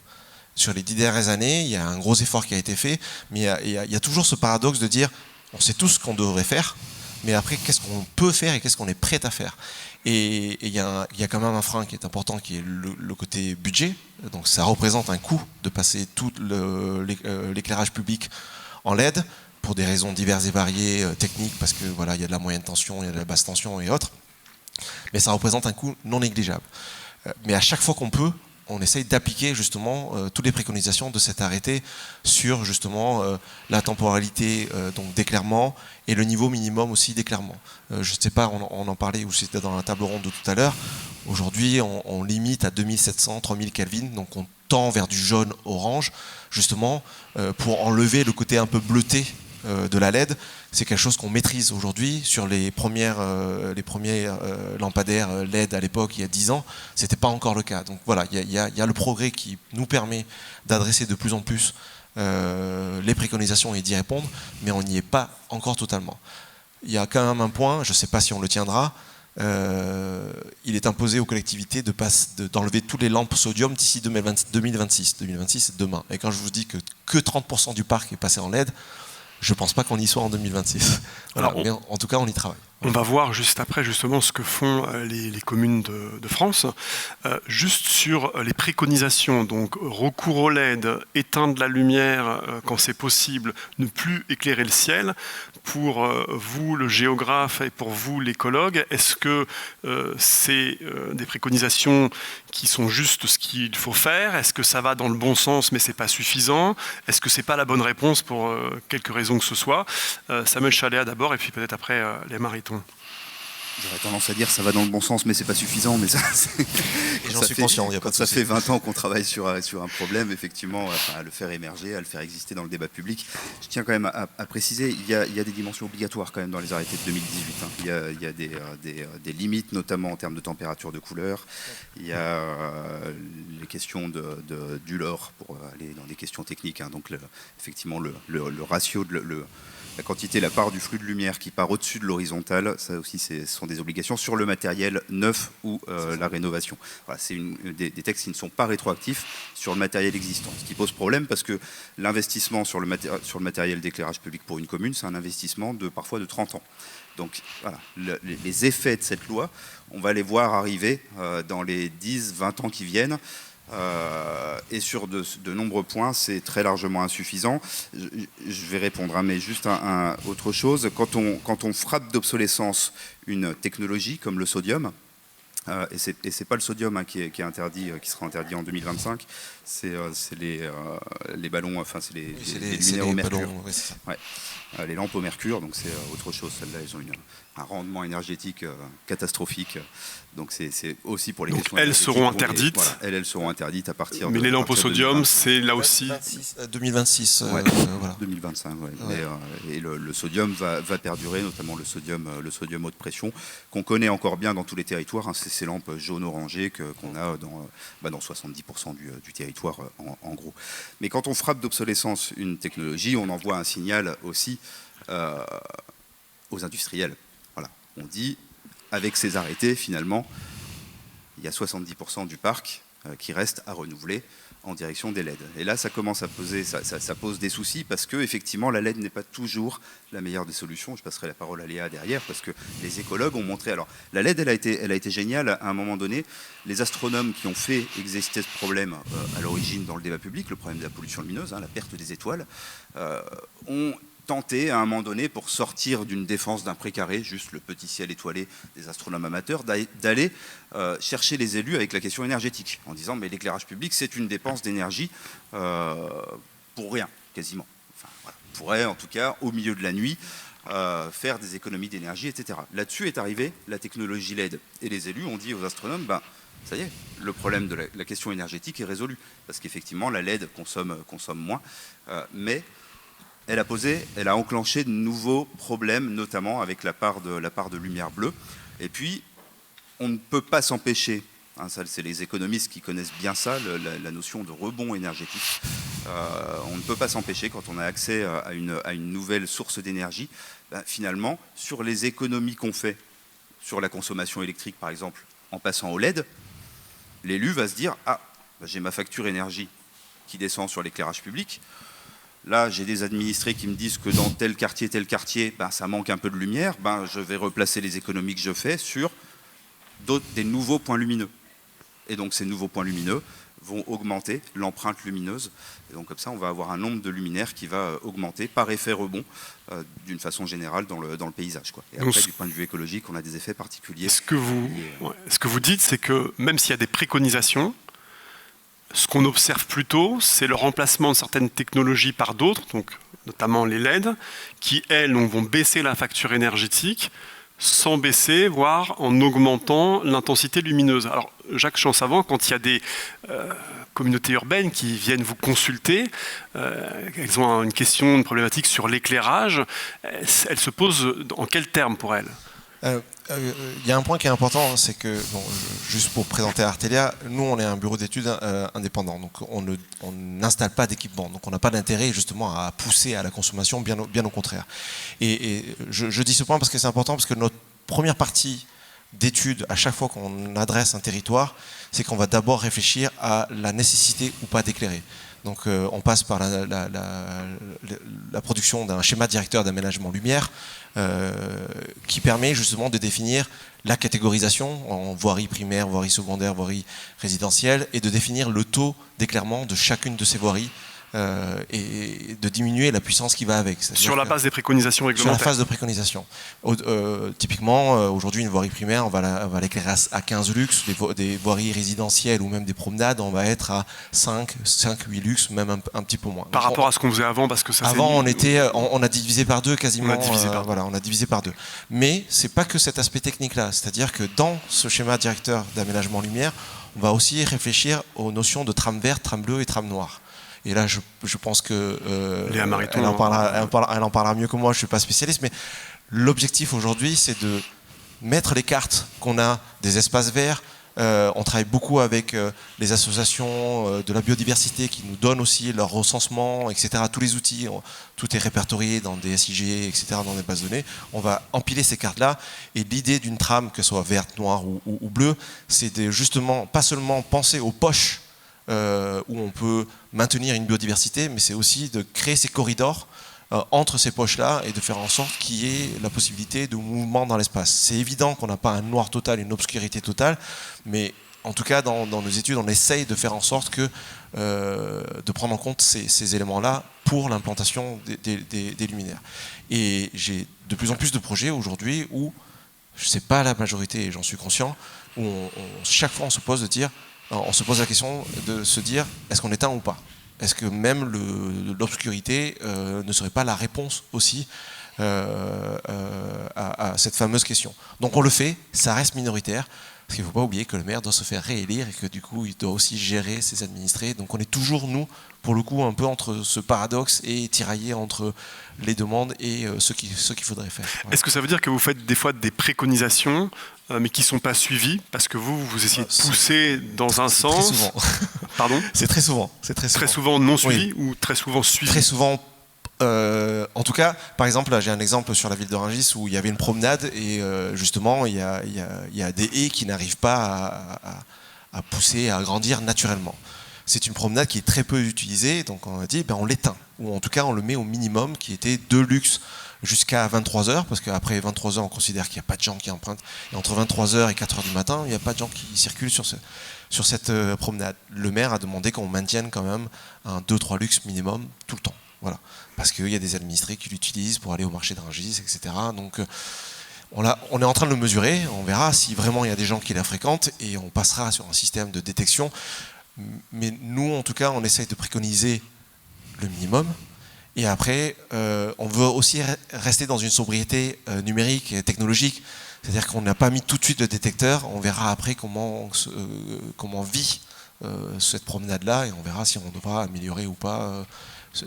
Sur les 10 dernières années, il y a un gros effort qui a été fait, mais il y a toujours ce paradoxe de dire on sait tout ce qu'on devrait faire, mais après, qu'est-ce qu'on peut faire et qu'est-ce qu'on est prêt à faire. Et il y a quand même un frein qui est important, qui est le côté budget. Donc ça représente un coût de passer tout l'éclairage public en LED, pour des raisons diverses et variées, techniques, parce que voilà, il y a de la moyenne tension, il y a de la basse tension et autres. Mais ça représente un coût non négligeable. Mais à chaque fois qu'on peut, on essaye d'appliquer justement toutes les préconisations de cet arrêté sur justement la temporalité donc d'éclairement et le niveau minimum aussi d'éclairement. Je ne sais pas, on en parlait ou c'était dans la table ronde de tout à l'heure. Aujourd'hui, on limite à 2700, 3000 Kelvin, donc on tend vers du jaune-orange justement pour enlever le côté un peu bleuté de la LED. C'est quelque chose qu'on maîtrise aujourd'hui. Sur les premiers lampadaires LED à l'époque, il y a 10 ans, c'était pas encore le cas. Donc voilà, il y a le progrès qui nous permet d'adresser de plus en plus les préconisations et d'y répondre, mais on n'y est pas encore totalement. Il y a quand même un point, je ne sais pas si on le tiendra, il est imposé aux collectivités d'enlever toutes les lampes sodium d'ici 2026. 2026, c'est demain. Et quand je vous dis que 30% du parc est passé en LED, je ne pense pas qu'on y soit en 2026. Voilà, alors, en tout cas, on y travaille. On va voir juste après justement ce que font les communes de France. Juste sur les préconisations, donc recours au LED, éteindre la lumière quand c'est possible, ne plus éclairer le ciel. Pour vous, le géographe, et pour vous, l'écologue, est-ce que c'est des préconisations qui sont juste ce qu'il faut faire? Est-ce que ça va dans le bon sens mais c'est pas suffisant? Est-ce que c'est pas la bonne réponse pour quelque raison que ce soit? Samuel Chaléa d'abord et puis peut-être après les Mariton. J'aurais tendance à dire ça va dans le bon sens mais c'est pas suffisant, mais ça j'en suis conscient, il y a pas de souci. Ça fait 20 ans qu'on travaille sur un problème, effectivement, à le faire émerger, à le faire exister dans le débat public. Je tiens quand même à préciser, il y a des dimensions obligatoires quand même dans les arrêtés de 2018. Hein. Il y a des limites, notamment en termes de température, de couleur. Il y a les questions du lore, pour aller dans des questions techniques. Hein. Donc effectivement le ratio la quantité, la part du flux de lumière qui part au-dessus de l'horizontale, ça aussi, ce sont des obligations sur le matériel neuf ou la rénovation. Voilà, c'est des textes qui ne sont pas rétroactifs sur le matériel existant, ce qui pose problème parce que l'investissement sur le matériel d'éclairage public pour une commune, c'est un investissement parfois de 30 ans. Donc voilà, les effets de cette loi, on va les voir arriver dans les 10-20 ans qui viennent. Et sur de nombreux points, c'est très largement insuffisant. Je vais répondre, hein, mais juste autre chose. Quand on frappe d'obsolescence une technologie comme le sodium, et c'est pas le sodium hein, qui est interdit, qui sera interdit en 2025, C'est les ballons, enfin c'est les c'est luminaires au mercure. ballons, ouais, c'est ça. Ouais. Les lampes au mercure, donc c'est autre chose. Celles-là, elles ont un rendement énergétique catastrophique. Donc c'est aussi pour les Donc questions elles énergétiques, seront interdites. Voilà, elles seront interdites à partir Mais de. les lampes au à partir de sodium, 2025. c'est là aussi. 2026, Ouais. voilà. 2025, ouais. Ouais. Et le sodium va perdurer, notamment le sodium haute pression, qu'on connaît encore bien dans tous les territoires. Hein. C'est ces lampes jaune-orangé qu'on a dans 70% du territoire, en gros. Mais quand on frappe d'obsolescence une technologie, on envoie un signal aussi aux industriels. Voilà. On dit, avec ces arrêtés, finalement, il y a 70% du parc qui reste à renouveler en direction des LED. Et là, ça commence à poser, ça pose des soucis parce que effectivement, la LED n'est pas toujours la meilleure des solutions. Je passerai la parole à Léa derrière parce que les écologues ont montré. Alors, la LED, elle a été géniale à un moment donné. Les astronomes qui ont fait exister ce problème à l'origine dans le débat public, le problème de la pollution lumineuse, la perte des étoiles, ont tenté à un moment donné, pour sortir d'une défense d'un précaré, juste le petit ciel étoilé des astronomes amateurs, d'aller chercher les élus avec la question énergétique, en disant mais l'éclairage public c'est une dépense d'énergie pour rien, quasiment. Enfin, voilà. On pourrait en tout cas, au milieu de la nuit, faire des économies d'énergie, etc. Là-dessus est arrivée la technologie LED, et les élus ont dit aux astronomes, ça y est, le problème de la question énergétique est résolu, parce qu'effectivement la LED consomme moins, mais elle a enclenché de nouveaux problèmes, notamment avec la part de lumière bleue. Et puis, on ne peut pas s'empêcher, ça c'est les économistes qui connaissent bien ça, la notion de rebond énergétique. On ne peut pas s'empêcher, quand on a accès à une nouvelle source d'énergie, finalement, sur les économies qu'on fait, sur la consommation électrique par exemple, en passant au LED, l'élu va se dire « Ah, j'ai ma facture énergie qui descend sur l'éclairage public ». Là, j'ai des administrés qui me disent que dans tel quartier, ça manque un peu de lumière. Je vais replacer les économies que je fais sur des nouveaux points lumineux. Et donc, ces nouveaux points lumineux vont augmenter l'empreinte lumineuse. Et donc, comme ça, on va avoir un nombre de luminaires qui va augmenter par effet rebond, d'une façon générale, dans le paysage, quoi. Et après, du point de vue écologique, on a des effets particuliers. Ce que vous dites, c'est que même s'il y a des préconisations, ce qu'on observe plutôt, c'est le remplacement de certaines technologies par d'autres, donc notamment les LED, qui, elles, vont baisser la facture énergétique sans baisser, voire en augmentant l'intensité lumineuse. Alors, Jacques Champsavant, quand il y a des communautés urbaines qui viennent vous consulter, elles ont une question, une problématique sur l'éclairage, elles se posent en quels termes pour elles ? Il y a un point qui est important, c'est que, juste pour présenter Artelia, nous on est un bureau d'études indépendant, donc on n'installe pas d'équipement, donc on n'a pas d'intérêt justement à pousser à la consommation, bien au contraire. Et je dis ce point parce que c'est important, parce que notre première partie d'études, à chaque fois qu'on adresse un territoire, c'est qu'on va d'abord réfléchir à la nécessité ou pas d'éclairer. Donc on passe par la production d'un schéma directeur d'aménagement lumière qui permet justement de définir la catégorisation en voirie primaire, voirie secondaire, voirie résidentielle, et de définir le taux d'éclairement de chacune de ces voiries et de diminuer la puissance qui va avec. Sur la base des préconisations réglementaires. Sur la phase de préconisation. Typiquement, aujourd'hui, une voirie primaire, on va l'éclairer à 15 lux. Des voiries résidentielles ou même des promenades, on va être à 5, 8 lux, même un petit peu moins. Par rapport à ce qu'on faisait avant, parce que ça avant, on a divisé par deux quasiment. On a divisé par deux. Mais c'est pas que cet aspect technique-là. C'est-à-dire que dans ce schéma directeur d'aménagement lumière, on va aussi réfléchir aux notions de trame verte, trame bleue et trame noire. Et là, je pense que Léa Mariton, elle en parlera mieux que moi, je ne suis pas spécialiste, mais l'objectif aujourd'hui, c'est de mettre les cartes qu'on a des espaces verts. On travaille beaucoup avec les associations de la biodiversité qui nous donnent aussi leur recensement, etc. Tous les outils, tout est répertorié dans des SIG, etc., dans des bases de données. On va empiler ces cartes-là. Et l'idée d'une trame, que ce soit verte, noire ou bleue, c'est de justement pas seulement penser aux poches où on peut maintenir une biodiversité, mais c'est aussi de créer ces corridors entre ces poches-là et de faire en sorte qu'il y ait la possibilité de mouvement dans l'espace. C'est évident qu'on n'a pas un noir total, une obscurité totale, mais en tout cas, dans nos études, on essaye de faire en sorte de prendre en compte ces éléments-là pour l'implantation des luminaires. Et j'ai de plus en plus de projets aujourd'hui où, je ne sais pas la majorité, et j'en suis conscient, où chaque fois on se pose de dire on se pose la question de se dire, est-ce qu'on éteint ou pas? Est-ce que même l'obscurité ne serait pas la réponse aussi à cette fameuse question? Donc on le fait, ça reste minoritaire, parce qu'il ne faut pas oublier que le maire doit se faire réélire et que du coup il doit aussi gérer ses administrés. Donc on est toujours, nous, pour le coup, un peu entre ce paradoxe et tiraillé entre les demandes et ce qu'il faudrait faire. Voilà. Est-ce que ça veut dire que vous faites des fois des préconisations mais qui ne sont pas suivies parce que vous essayez de pousser dans un sens? Très souvent. Pardon? C'est très souvent. Très souvent non suivi, oui. Ou très souvent suivi? Très souvent. En tout cas, par exemple, là, j'ai un exemple sur la ville de Rungis où il y avait une promenade et justement, il y a des haies qui n'arrivent pas à pousser, à grandir naturellement. C'est une promenade qui est très peu utilisée, donc on a dit on l'éteint, ou en tout cas on le met au minimum, qui était de luxe jusqu'à 23h, parce qu'après 23h on considère qu'il n'y a pas de gens qui empruntent, et entre 23h et 4h du matin, il n'y a pas de gens qui circulent sur cette promenade. Le maire a demandé qu'on maintienne quand même un 2-3 luxe minimum tout le temps. Voilà. Parce qu'il y a des administrés qui l'utilisent pour aller au marché de Rungis, etc. Donc on est en train de le mesurer, on verra si vraiment il y a des gens qui la fréquentent et on passera sur un système de détection. Mais nous, en tout cas, on essaye de préconiser le minimum. Et après, on veut aussi rester dans une sobriété numérique et technologique. C'est-à-dire qu'on n'a pas mis tout de suite le détecteur, on verra après comment vit cette promenade-là et on verra si on devra améliorer ou pas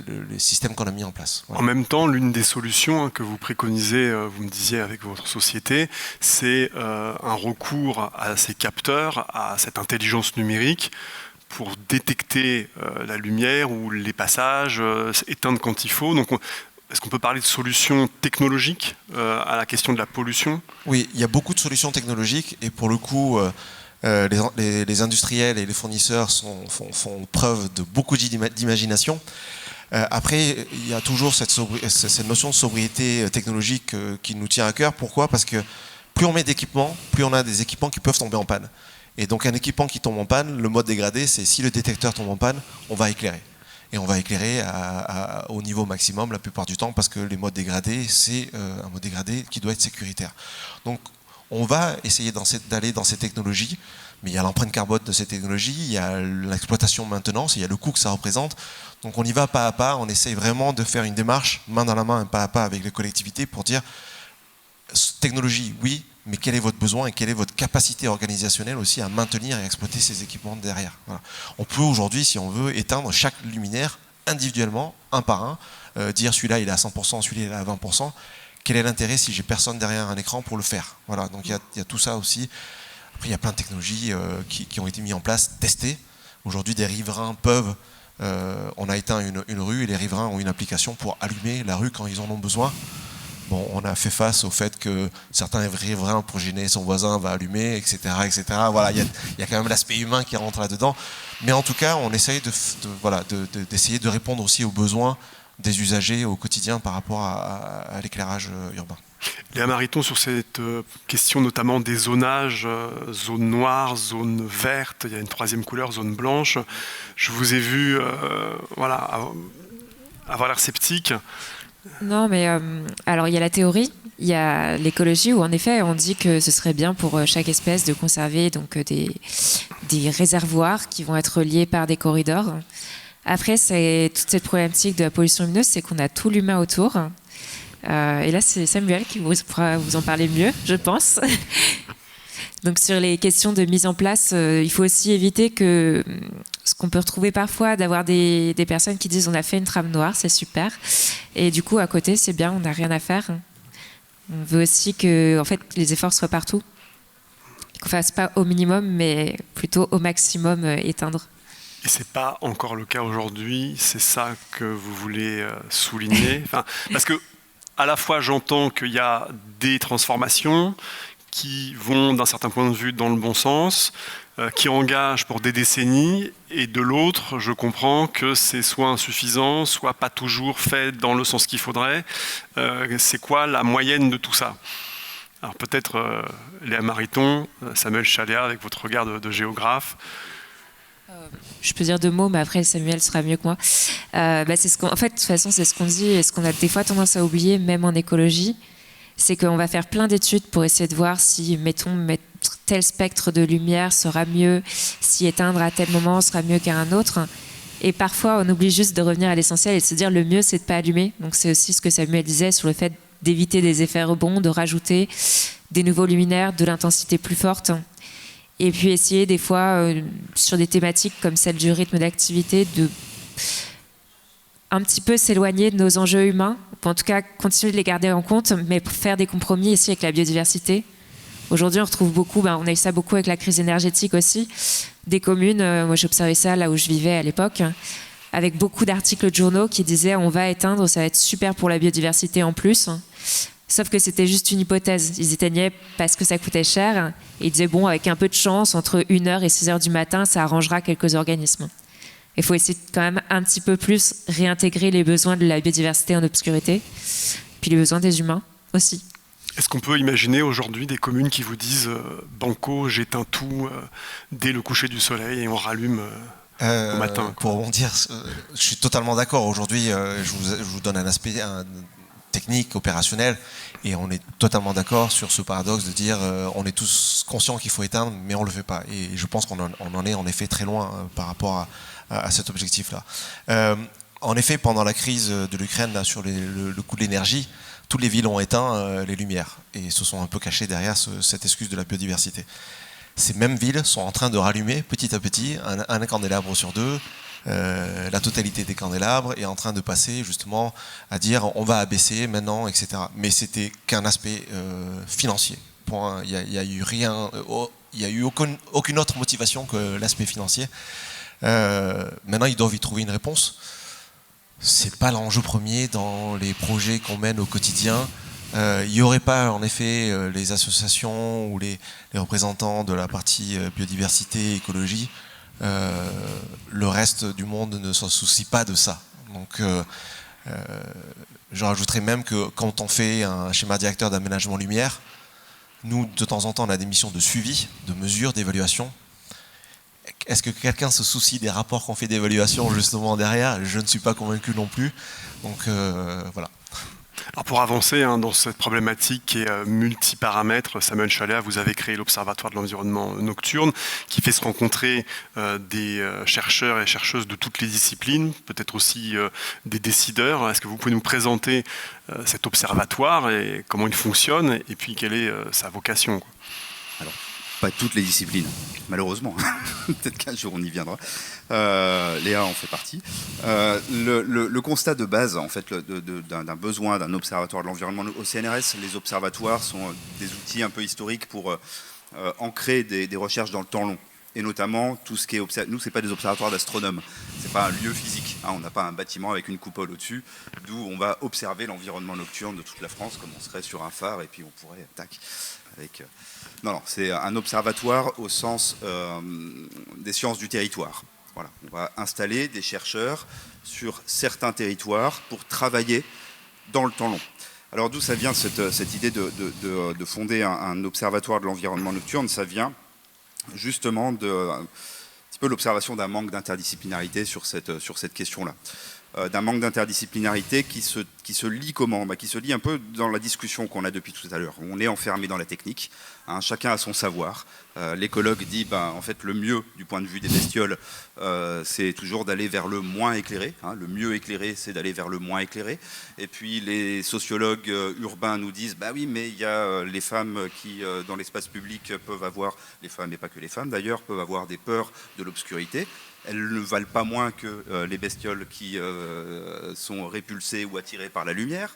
les systèmes qu'on a mis en place. Voilà. En même temps, l'une des solutions que vous préconisez, vous me disiez avec votre société, c'est un recours à ces capteurs, à cette intelligence numérique pour détecter la lumière ou les passages, éteindre quand il faut. Donc, est-ce qu'on peut parler de solutions technologiques à la question de la pollution? Oui, il y a beaucoup de solutions technologiques et pour le coup, les industriels et les fournisseurs font preuve de beaucoup d'imagination. Après, il y a toujours cette notion de sobriété technologique qui nous tient à cœur. Pourquoi? Parce que plus on met d'équipements, plus on a des équipements qui peuvent tomber en panne. Et donc un équipement qui tombe en panne, le mode dégradé, c'est si le détecteur tombe en panne, on va éclairer. Et on va éclairer au niveau maximum la plupart du temps parce que les modes dégradés, c'est un mode dégradé qui doit être sécuritaire. Donc on va essayer d'aller dans ces technologies, mais il y a l'empreinte carbone de ces technologies, il y a l'exploitation maintenance, il y a le coût que ça représente. Donc on y va pas à pas, on essaye vraiment de faire une démarche main dans la main, pas à pas avec les collectivités pour dire technologie, oui, mais quel est votre besoin et quelle est votre capacité organisationnelle aussi à maintenir et à exploiter ces équipements derrière. Voilà. On peut aujourd'hui, si on veut, éteindre chaque luminaire individuellement, un par un, dire celui-là il est à 100%, celui-là il est à 20%. Quel est l'intérêt si j'ai personne derrière un écran pour le faire? Voilà, donc il y a tout ça aussi. Après, il y a plein de technologies qui ont été mises en place, testées. Aujourd'hui, des riverains peuvent... on a éteint une rue et les riverains ont une application pour allumer la rue quand ils en ont besoin. Bon, on a fait face au fait que certains riverains, pour gêner son voisin, va allumer, etc. etc. Voilà, il y a quand même l'aspect humain qui rentre là-dedans. Mais en tout cas, on essaye d'essayer de répondre aussi aux besoins des usagers au quotidien par rapport à l'éclairage urbain. Léa Mariton, sur cette question notamment des zonages, zone noire, zone verte, il y a une troisième couleur, zone blanche. Je vous ai vu avoir l'air sceptique. Non, mais alors il y a la théorie, il y a l'écologie où en effet on dit que ce serait bien pour chaque espèce de conserver donc des réservoirs qui vont être reliés par des corridors. Après, c'est toute cette problématique de la pollution lumineuse, c'est qu'on a tout l'humain autour. Et là, c'est Samuel qui pourra vous en parler mieux, je pense. Donc sur les questions de mise en place, il faut aussi éviter que ce qu'on peut retrouver parfois, d'avoir des personnes qui disent on a fait une trame noire, c'est super. Et du coup, à côté, c'est bien, on n'a rien à faire. On veut aussi que en fait, les efforts soient partout. Qu'on ne fasse pas au minimum, mais plutôt au maximum éteindre. Et ce n'est pas encore le cas aujourd'hui, c'est ça que vous voulez souligner. Parce que à la fois j'entends qu'il y a des transformations qui vont d'un certain point de vue dans le bon sens, qui engagent pour des décennies, et de l'autre, je comprends que c'est soit insuffisant, soit pas toujours fait dans le sens qu'il faudrait. C'est quoi la moyenne de tout ça? Alors peut-être Léa Mariton, Samuel Chaléa, avec votre regard de géographe. Je peux dire deux mots, mais après Samuel sera mieux que moi. C'est en fait, de toute façon, c'est ce qu'on dit et ce qu'on a des fois tendance à oublier, même en écologie, c'est qu'on va faire plein d'études pour essayer de voir si, mettons, mettre tel spectre de lumière sera mieux, s'y éteindre à tel moment sera mieux qu'à un autre. Et parfois, on oublie juste de revenir à l'essentiel et de se dire le mieux, c'est de ne pas allumer. Donc c'est aussi ce que Samuel disait sur le fait d'éviter des effets rebonds, de rajouter des nouveaux luminaires, de l'intensité plus forte. Et puis essayer des fois, sur des thématiques comme celle du rythme d'activité, de un petit peu s'éloigner de nos enjeux humains, ou en tout cas continuer de les garder en compte, mais faire des compromis ici avec la biodiversité. Aujourd'hui, on retrouve beaucoup, on a eu ça beaucoup avec la crise énergétique aussi, des communes, moi j'observais ça là où je vivais à l'époque, avec beaucoup d'articles de journaux qui disaient on va éteindre, ça va être super pour la biodiversité en plus. Sauf que c'était juste une hypothèse. Ils éteignaient parce que ça coûtait cher. Et ils disaient, bon, avec un peu de chance, entre 1h et 6h du matin, ça arrangera quelques organismes. Il faut essayer de quand même un petit peu plus réintégrer les besoins de la biodiversité en obscurité, puis les besoins des humains aussi. Est-ce qu'on peut imaginer aujourd'hui des communes qui vous disent banco, j'éteins tout dès le coucher du soleil et on rallume au matin, pour rebondir, je suis totalement d'accord. Aujourd'hui, je vous donne un aspect technique, opérationnel, et on est totalement d'accord sur ce paradoxe de dire on est tous conscients qu'il faut éteindre, mais on ne le fait pas. Et je pense qu'on en est en effet très loin par rapport à cet objectif-là. En effet, pendant la crise de l'Ukraine là, sur le coût de l'énergie, toutes les villes ont éteint les lumières et se sont un peu cachées derrière cette excuse de la biodiversité. Ces mêmes villes sont en train de rallumer petit à petit un candélabre sur deux. La totalité des candélabres est en train de passer justement à dire on va abaisser maintenant, etc. Mais c'était qu'un aspect financier. Point. Il y a eu rien, il y a eu aucune autre motivation que l'aspect financier. Maintenant, ils doivent y trouver une réponse. C'est pas l'enjeu premier dans les projets qu'on mène au quotidien. Il n'y aurait pas en effet les associations ou les représentants de la partie biodiversité, écologie. Le reste du monde ne s'en soucie pas de ça. Donc, je rajouterais même que quand on fait un schéma directeur d'aménagement lumière, nous, de temps en temps, on a des missions de suivi, de mesure, d'évaluation. Est-ce que quelqu'un se soucie des rapports qu'on fait d'évaluation justement derrière? Je ne suis pas convaincu non plus. Donc, voilà. Alors pour avancer dans cette problématique qui est multiparamètres, Samuel Chaléa, vous avez créé l'Observatoire de l'environnement nocturne qui fait se rencontrer des chercheurs et chercheuses de toutes les disciplines, peut-être aussi des décideurs. Est-ce que vous pouvez nous présenter cet observatoire et comment il fonctionne et puis quelle est sa vocation, quoi? Alors, pas toutes les disciplines, malheureusement. Peut-être qu'un jour on y viendra. Léa en fait partie. Le constat de base, en fait, d'un besoin d'un observatoire de l'environnement au CNRS, les observatoires sont des outils un peu historiques pour ancrer des recherches dans le temps long. Et notamment tout ce qui est nous, c'est pas des observatoires d'astronomes, c'est pas un lieu physique. On n'a pas un bâtiment avec une coupole au-dessus, d'où on va observer l'environnement nocturne de toute la France, comme on serait sur un phare et puis on pourrait avec. Non, c'est un observatoire au sens des sciences du territoire. Voilà, on va installer des chercheurs sur certains territoires pour travailler dans le temps long. Alors d'où ça vient cette idée de fonder un observatoire de l'environnement nocturne? Ça vient justement un petit peu l'observation d'un manque d'interdisciplinarité sur cette question-là. D'un manque d'interdisciplinarité qui se lie comment? Qui se lie un peu dans la discussion qu'on a depuis tout à l'heure. On est enfermé dans la technique, chacun a son savoir. L'écologue dit en fait le mieux du point de vue des bestioles, c'est toujours d'aller vers le moins éclairé. Le mieux éclairé, c'est d'aller vers le moins éclairé. Et puis les sociologues urbains nous disent oui, mais il y a les femmes qui dans l'espace public peuvent avoir, les femmes et pas que les femmes d'ailleurs, peuvent avoir des peurs de l'obscurité. Elles ne valent pas moins que les bestioles qui sont répulsées ou attirées par la lumière.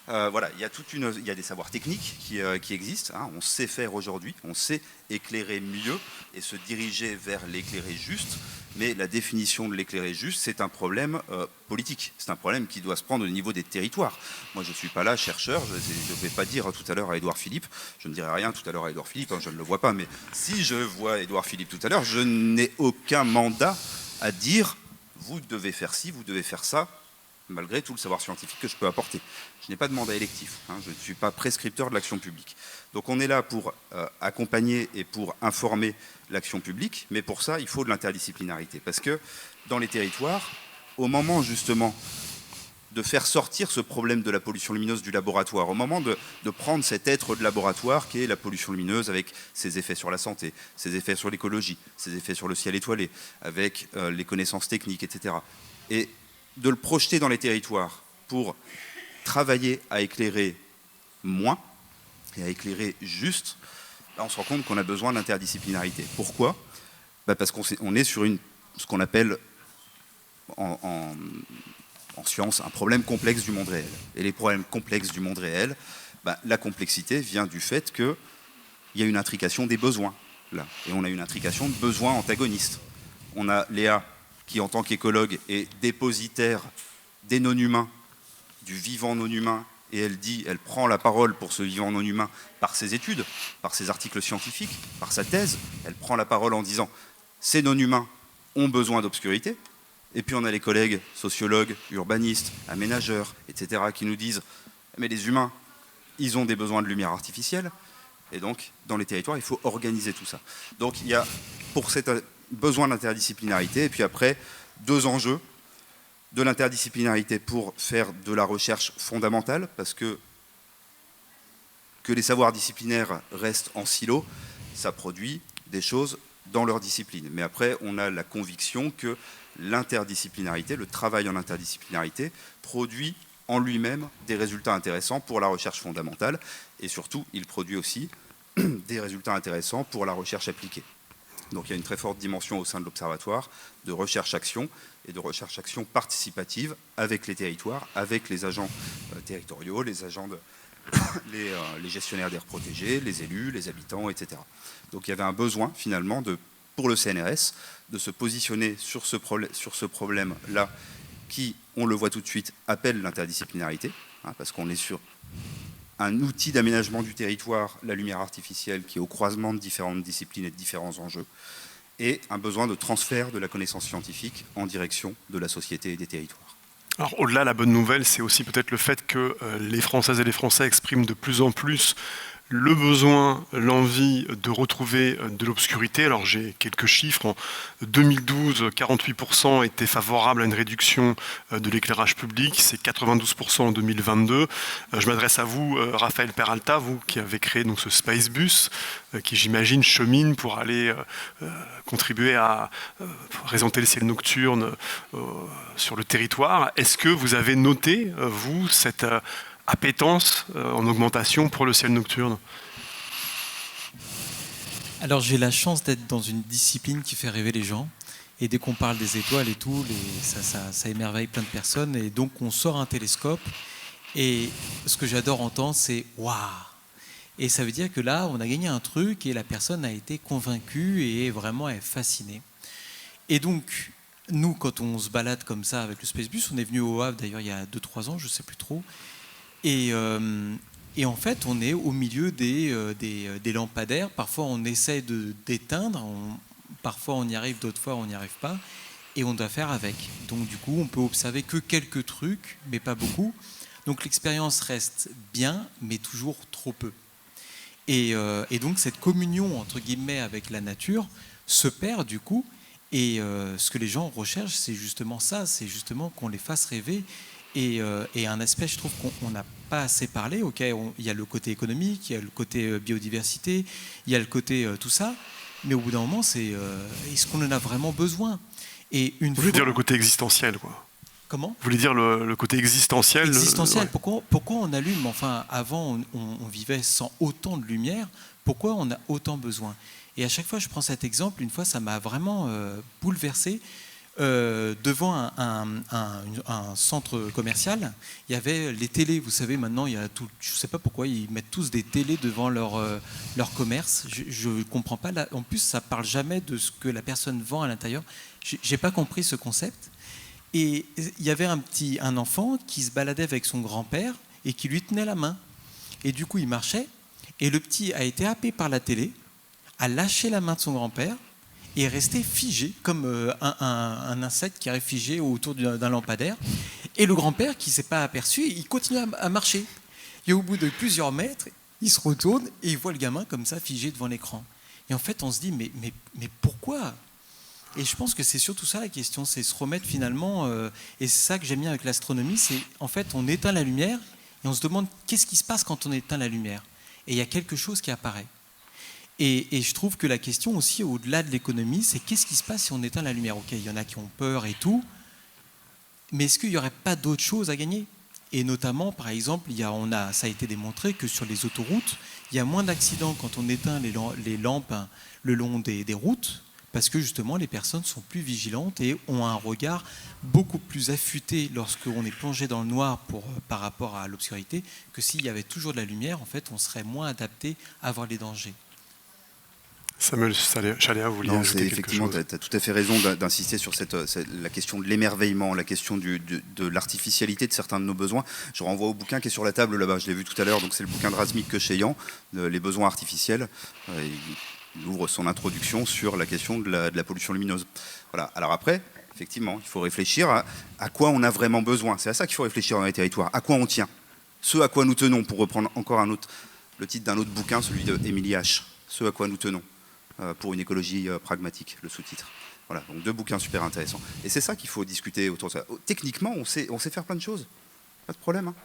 Voilà, il y a des savoirs techniques qui existent. On sait faire aujourd'hui, on sait éclairer mieux et se diriger vers l'éclairé juste. Mais la définition de l'éclairé juste, c'est un problème politique. C'est un problème qui doit se prendre au niveau des territoires. Moi, je ne suis pas là chercheur. Je ne vais pas dire tout à l'heure à Édouard Philippe. Je ne dirai rien tout à l'heure à Édouard Philippe. Je ne le vois pas. Mais si je vois Édouard Philippe tout à l'heure, je n'ai aucun mandat à dire vous devez faire ci, vous devez faire ça, malgré tout le savoir scientifique que je peux apporter. Je n'ai pas de mandat électif, je ne suis pas prescripteur de l'action publique. Donc on est là pour accompagner et pour informer l'action publique, mais pour ça, il faut de l'interdisciplinarité. Parce que dans les territoires, au moment justement de faire sortir ce problème de la pollution lumineuse du laboratoire, au moment de prendre cet être de laboratoire qui est la pollution lumineuse avec ses effets sur la santé, ses effets sur l'écologie, ses effets sur le ciel étoilé, avec les connaissances techniques, etc. Et de le projeter dans les territoires pour travailler à éclairer moins et à éclairer juste, là on se rend compte qu'on a besoin d'interdisciplinarité. Pourquoi ? Parce qu'on est sur ce qu'on appelle en science un problème complexe du monde réel. Et les problèmes complexes du monde réel, la complexité vient du fait qu'il y a une intrication des besoins, là. Et on a une intrication de besoins antagonistes. On a Léa qui, en tant qu'écologue, est dépositaire des non-humains, du vivant non-humain, et elle prend la parole pour ce vivant non-humain par ses études, par ses articles scientifiques, par sa thèse. Elle prend la parole en disant « ces non-humains ont besoin d'obscurité ». Et puis on a les collègues sociologues, urbanistes, aménageurs, etc. qui nous disent « mais les humains, ils ont des besoins de lumière artificielle ». Et donc, dans les territoires, il faut organiser tout ça. Donc il y a, pour cet besoin d'interdisciplinarité, et puis après, 2 enjeux. De l'interdisciplinarité pour faire de la recherche fondamentale, parce que les savoirs disciplinaires restent en silo, ça produit des choses dans leur discipline. Mais après, on a la conviction que l'interdisciplinarité, le travail en interdisciplinarité, produit en lui-même des résultats intéressants pour la recherche fondamentale, et surtout, il produit aussi des résultats intéressants pour la recherche appliquée. Donc il y a une très forte dimension au sein de l'Observatoire de recherche-action et de recherche-action participative avec les territoires, avec les agents territoriaux, les agents les gestionnaires d'aires protégées, les élus, les habitants, etc. Donc il y avait un besoin finalement pour le CNRS de se positionner sur ce problème-là qui, on le voit tout de suite, appelle l'interdisciplinarité, parce qu'on est sur un outil d'aménagement du territoire, la lumière artificielle, qui est au croisement de différentes disciplines et de différents enjeux, et un besoin de transfert de la connaissance scientifique en direction de la société et des territoires. Alors au-delà, la bonne nouvelle, c'est aussi peut-être le fait que les Françaises et les Français expriment de plus en plus le besoin, l'envie de retrouver de l'obscurité. Alors j'ai quelques chiffres. En 2012, 48% étaient favorables à une réduction de l'éclairage public. C'est 92% en 2022. Je m'adresse à vous, Raphaël Peralta, vous qui avez créé donc ce Spacebus, qui j'imagine chemine pour aller contribuer à présenter le ciel nocturne sur le territoire. Est-ce que vous avez noté, vous, cette appétence en augmentation pour le ciel nocturne? Alors j'ai la chance d'être dans une discipline qui fait rêver les gens, et dès qu'on parle des étoiles et tout, ça émerveille plein de personnes, et donc on sort un télescope, et ce que j'adore entendre, c'est « waouh !» Et ça veut dire que là, on a gagné un truc, et la personne a été convaincue, et vraiment est fascinée. Et donc, nous, quand on se balade comme ça avec le Spacebus, on est venu au Havre, d'ailleurs il y a 2-3 ans, je ne sais plus trop, et en fait, on est au milieu des lampadaires. Parfois, on essaie d'éteindre. Parfois, on y arrive. D'autres fois, on n'y arrive pas. Et on doit faire avec. Donc, du coup, on peut observer que quelques trucs, mais pas beaucoup. Donc, l'expérience reste bien, mais toujours trop peu. Et donc, cette communion, entre guillemets, avec la nature se perd, du coup. Et ce que les gens recherchent, c'est justement ça. C'est justement qu'on les fasse rêver. Et un aspect, je trouve qu'on n'a pas assez parlé. Il y a le côté économique, il y a le côté biodiversité, il y a le côté tout ça. Mais au bout d'un moment, c'est est-ce qu'on en a vraiment besoin? Vous voulez dire le côté existentiel, quoi. Comment? Vous voulez dire le côté existentiel? Existentiel. Ouais. Pourquoi on allume? Enfin, avant, on vivait sans autant de lumière. Pourquoi on a autant besoin? Et à chaque fois, je prends cet exemple. Une fois, ça m'a vraiment bouleversé. Devant un centre commercial, il y avait les télés. Vous savez, maintenant, il y a tout. Je ne sais pas pourquoi ils mettent tous des télés devant leur commerce. Je ne comprends pas. En plus, ça ne parle jamais de ce que la personne vend à l'intérieur. Je n'ai pas compris ce concept. Et il y avait un enfant qui se baladait avec son grand-père et qui lui tenait la main. Et du coup, il marchait. Et le petit a été happé par la télé, a lâché la main de son grand-père et est resté figé, comme un insecte qui est figé autour d'un lampadaire. Et le grand-père, qui ne s'est pas aperçu, il continue à marcher. Et au bout de plusieurs mètres, il se retourne et il voit le gamin comme ça, figé devant l'écran. Et en fait, on se dit, mais pourquoi? Et je pense que c'est surtout ça la question, c'est se remettre finalement, et c'est ça que j'aime bien avec l'astronomie, c'est en fait on éteint la lumière et on se demande qu'est-ce qui se passe quand on éteint la lumière. Et il y a quelque chose qui apparaît. Et je trouve que la question aussi, au-delà de l'économie, c'est qu'est-ce qui se passe si on éteint la lumière. Ok, il y en a qui ont peur et tout, mais est-ce qu'il n'y aurait pas d'autres choses à gagner? Et notamment, par exemple, ça a été démontré que sur les autoroutes, il y a moins d'accidents quand on éteint les lampes le long des routes, parce que justement les personnes sont plus vigilantes et ont un regard beaucoup plus affûté lorsqu'on est plongé dans le noir par rapport à l'obscurité, que s'il y avait toujours de la lumière, en fait, on serait moins adapté à voir les dangers. Samuel Chaléa, vous vouliez ajouter quelque effectivement, chose? tu as tout à fait raison d'insister sur la question de l'émerveillement, la question de l'artificialité de certains de nos besoins. Je renvoie au bouquin qui est sur la table là-bas, je l'ai vu tout à l'heure, donc c'est le bouquin de Razmik Kecheyan, Les besoins artificiels. Il ouvre son introduction sur la question de la pollution lumineuse. Voilà. Alors après, effectivement, il faut réfléchir à quoi on a vraiment besoin. C'est à ça qu'il faut réfléchir dans les territoires. À quoi on tient? Ce à quoi nous tenons, pour reprendre encore le titre d'un autre bouquin, celui de Émilie H. Ce à quoi nous tenons. Pour une écologie pragmatique, le sous-titre. Voilà, donc 2 bouquins super intéressants. Et c'est ça qu'il faut discuter autour de ça. Techniquement, on sait faire plein de choses. Pas de problème. Hein.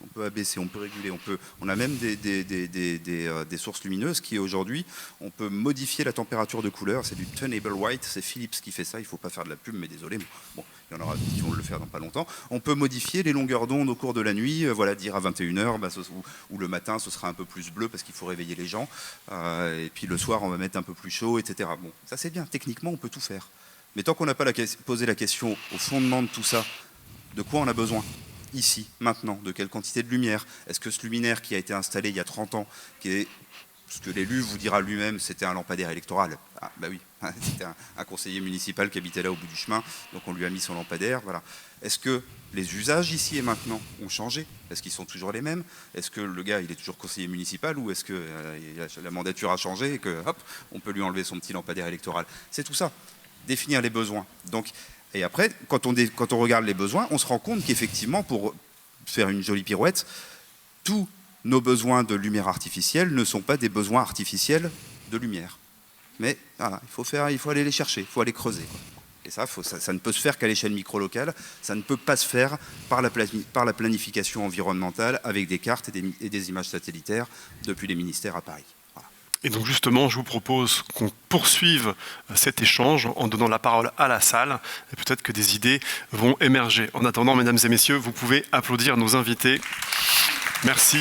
On peut abaisser, on peut réguler, on a même des sources lumineuses qui aujourd'hui, on peut modifier la température de couleur. C'est du tunable white, c'est Philips qui fait ça. Il ne faut pas faire de la pub, mais désolé. Bon, il y en aura qui vont le faire dans pas longtemps. On peut modifier les longueurs d'onde au cours de la nuit. Voilà, dire à 21h, ou le matin, ce sera un peu plus bleu parce qu'il faut réveiller les gens. Et puis le soir, on va mettre un peu plus chaud, etc. Bon, ça c'est bien. Techniquement, on peut tout faire. Mais tant qu'on n'a pas posé la question au fondement de tout ça, de quoi on a besoin ici, maintenant, de quelle quantité de lumière? Est-ce que ce luminaire qui a été installé il y a 30 ans, qui est ce que l'élu vous dira lui-même, c'était un lampadaire électoral? Ah, bah oui, c'était un conseiller municipal qui habitait là au bout du chemin, donc on lui a mis son lampadaire, voilà. Est-ce que les usages ici et maintenant ont changé? Est-ce qu'ils sont toujours les mêmes? Est-ce que le gars, il est toujours conseiller municipal, ou est-ce que la mandature a changé et que, hop, on peut lui enlever son petit lampadaire électoral? C'est tout ça, définir les besoins. Donc, et après, quand on regarde les besoins, on se rend compte qu'effectivement, pour faire une jolie pirouette, tous nos besoins de lumière artificielle ne sont pas des besoins artificiels de lumière. Mais voilà, il faut aller les chercher, il faut aller creuser, quoi. Et ça ne peut se faire qu'à l'échelle micro-locale, ça ne peut pas se faire par la planification environnementale avec des cartes et des images satellitaires depuis les ministères à Paris. Et donc justement, je vous propose qu'on poursuive cet échange en donnant la parole à la salle, et peut-être que des idées vont émerger. En attendant, mesdames et messieurs, vous pouvez applaudir nos invités. Merci.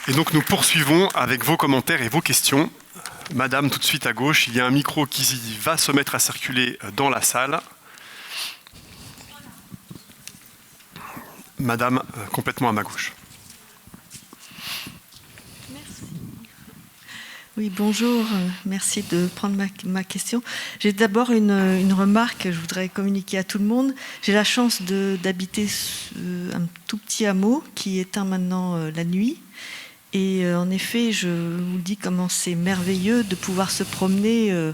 Et donc nous poursuivons avec vos commentaires et vos questions. Madame, tout de suite à gauche, il y a un micro qui va se mettre à circuler dans la salle. Madame, complètement à ma gauche. Oui, bonjour, merci de prendre ma question. J'ai d'abord une remarque que je voudrais communiquer à tout le monde. J'ai la chance d'habiter un tout petit hameau qui éteint maintenant la nuit. Et en effet, je vous dis comment c'est merveilleux de pouvoir se promener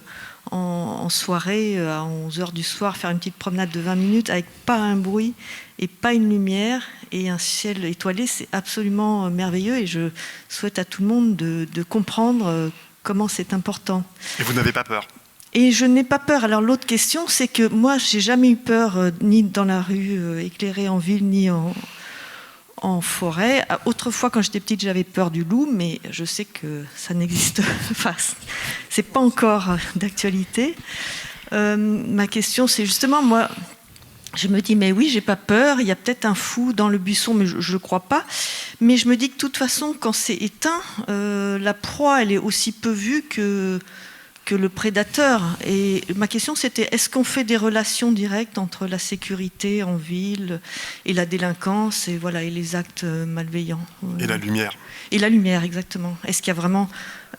en soirée, à 11h du soir, faire une petite promenade de 20 minutes avec pas un bruit et pas une lumière et un ciel étoilé. C'est absolument merveilleux et je souhaite à tout le monde de comprendre comment c'est important. Et vous n'avez pas peur? Et je n'ai pas peur. Alors l'autre question, c'est que moi, j'ai jamais eu peur ni dans la rue éclairée en ville, ni en forêt. Autrefois, quand j'étais petite, j'avais peur du loup, mais je sais que ça n'existe pas. C'est pas encore d'actualité. Ma question, c'est justement, moi, je me dis, mais oui, j'ai pas peur, il y a peut-être un fou dans le buisson, mais je ne crois pas. Mais je me dis que de toute façon, quand c'est éteint, la proie, elle est aussi peu vue que le prédateur. Et ma question, c'était, est-ce qu'on fait des relations directes entre la sécurité en ville et la délinquance et, voilà, et les actes malveillants? Et la lumière. Et la lumière, exactement. Est-ce qu'il y a vraiment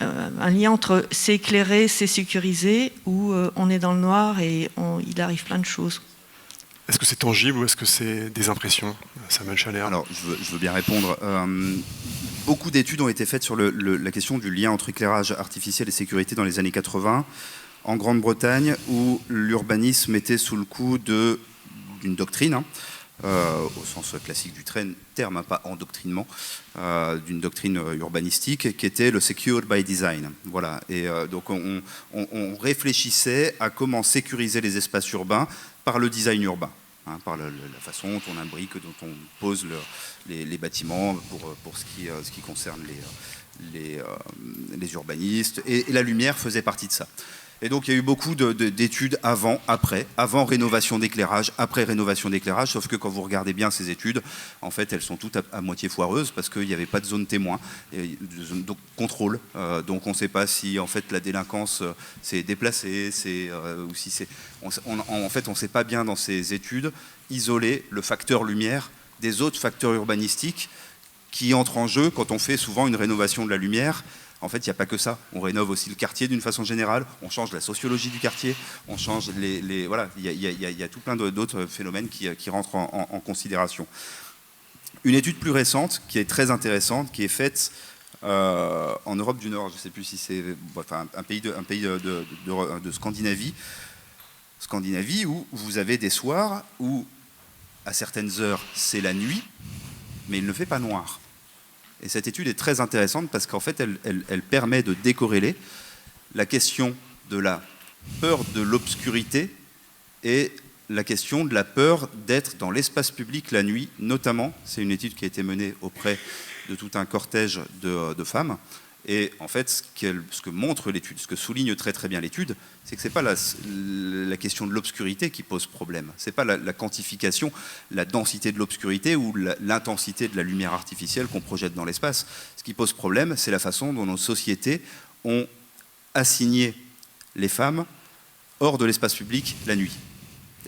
un lien entre c'est éclairé, c'est sécurisé, ou on est dans le noir et il arrive plein de choses? Est-ce que c'est tangible ou est-ce que c'est des impressions, Samuel Chaléa? Alors, je veux bien répondre. Beaucoup d'études ont été faites sur la question du lien entre éclairage artificiel et sécurité dans les années 80, en Grande-Bretagne, où l'urbanisme était sous le coup d'une doctrine au sens classique du terme, hein, pas endoctrinement, d'une doctrine urbanistique qui était le Secure by Design. Voilà. Et donc on réfléchissait à comment sécuriser les espaces urbains par le design urbain. Hein, par la façon dont on imbrique, dont on pose les bâtiments pour ce qui concerne les urbanistes. Et la lumière faisait partie de ça. Et donc il y a eu beaucoup d'études avant, après, avant rénovation d'éclairage, après rénovation d'éclairage, sauf que quand vous regardez bien ces études, en fait elles sont toutes à moitié foireuses parce qu'il n'y avait pas de zone témoin, de zone de contrôle, donc on ne sait pas si en fait la délinquance s'est déplacée, ou si c'est... En fait on ne sait pas bien dans ces études isoler le facteur lumière des autres facteurs urbanistiques qui entrent en jeu quand on fait souvent une rénovation de la lumière. En fait, il n'y a pas que ça. On rénove aussi le quartier d'une façon générale. On change la sociologie du quartier. On change voilà. Il y a tout plein d'autres phénomènes qui rentrent en considération. Une étude plus récente, qui est très intéressante, qui est faite en Europe du Nord. Je ne sais plus si c'est un pays de Scandinavie. Scandinavie, où vous avez des soirs où, à certaines heures, c'est la nuit, mais il ne fait pas noir. Et cette étude est très intéressante parce qu'en fait, elle permet de décorréler la question de la peur de l'obscurité et la question de la peur d'être dans l'espace public la nuit, notamment. C'est une étude qui a été menée auprès de tout un cortège de femmes. Et en fait, ce que montre l'étude, ce que souligne très très bien l'étude, c'est que ce n'est pas la question de l'obscurité qui pose problème. Ce n'est pas la quantification, la densité de l'obscurité ou l'intensité de la lumière artificielle qu'on projette dans l'espace. Ce qui pose problème, c'est la façon dont nos sociétés ont assigné les femmes hors de l'espace public la nuit.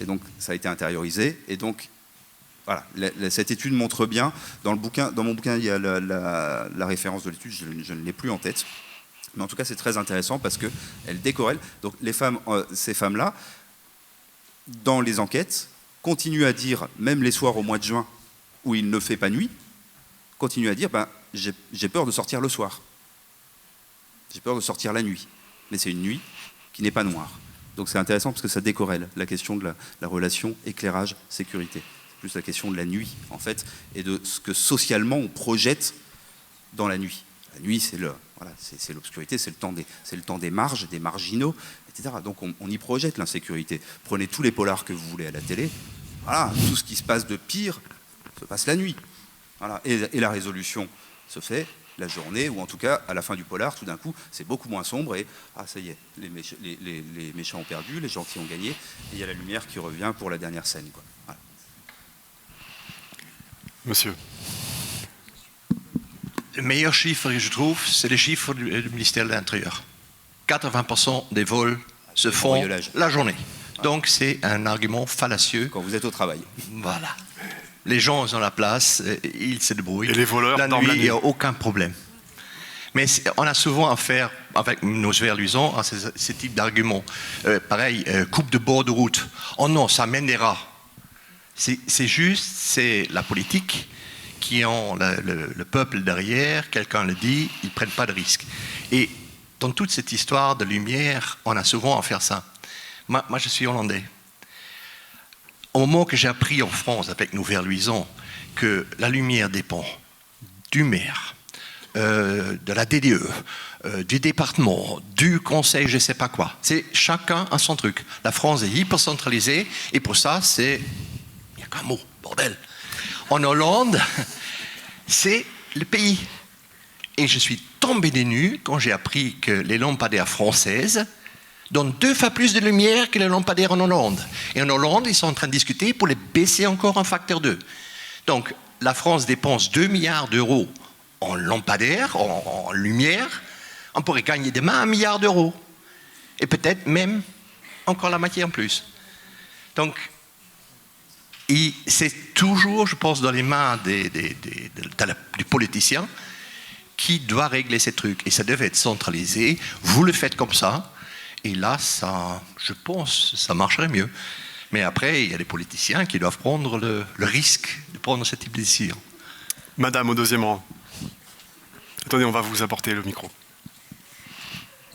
Et donc, ça a été intériorisé. Et donc, voilà, cette étude montre bien, dans mon bouquin, il y a la référence de l'étude, je ne l'ai plus en tête, mais en tout cas c'est très intéressant parce qu'elle décorrèle. Donc ces femmes-là, dans les enquêtes, continuent à dire, même les soirs au mois de juin, où il ne fait pas nuit, continuent à dire, j'ai peur de sortir le soir, j'ai peur de sortir la nuit, mais c'est une nuit qui n'est pas noire. Donc c'est intéressant parce que ça décorrèle la question de la relation éclairage-sécurité. Plus la question de la nuit, en fait, et de ce que socialement on projette dans la nuit. La nuit, c'est l'obscurité, c'est le temps des marges, des marginaux, etc. Donc on y projette l'insécurité. Prenez tous les polars que vous voulez à la télé, voilà, tout ce qui se passe de pire se passe la nuit. Voilà. Et la résolution se fait la journée, ou en tout cas, à la fin du polar, tout d'un coup, c'est beaucoup moins sombre, et ça y est, les méchants ont perdu, les gentils ont gagné, et il y a la lumière qui revient pour la dernière scène, quoi. Voilà. Monsieur. Le meilleur chiffre que je trouve, c'est le chiffre du ministère de l'Intérieur. 80% des vols se font la journée. Donc c'est un argument fallacieux. Quand vous êtes au travail. Voilà. Les gens sont à la place, ils se débrouillent. Et les voleurs la nuit, il n'y a aucun problème. Mais on a souvent affaire, avec nos verluisants, à ce type d'arguments. Pareil, coupe de bord de route. Oh non, ça mène des rats. C'est la politique qui ont le peuple derrière, quelqu'un le dit, ils ne prennent pas de risques. Et dans toute cette histoire de lumière, on a souvent à faire ça. Moi je suis hollandais. Au moment que j'ai appris en France, avec nos verluisants, que la lumière dépend du maire, de la DDE, du département, du conseil, je ne sais pas quoi. C'est chacun a son truc. La France est hyper centralisée, et pour ça, c'est... Il n'y a qu'un mot, bordel. En Hollande, c'est le pays. Et je suis tombé des nues quand j'ai appris que les lampadaires françaises donnent 2 fois plus de lumière que les lampadaires en Hollande. Et en Hollande, ils sont en train de discuter pour les baisser encore un facteur 2. Donc, la France dépense 2 milliards d'euros en lampadaires, en lumière. On pourrait gagner demain 1 milliard d'euros. Et peut-être même encore la moitié en plus. Donc, c'est toujours, je pense, dans les mains du politicien qui doit régler ces trucs. Et ça devait être centralisé. Vous le faites comme ça. Et là, je pense, ça marcherait mieux. Mais après, il y a des politiciens qui doivent prendre le risque de prendre ce type de décision. Madame, au deuxième rang. Attendez, on va vous apporter le micro.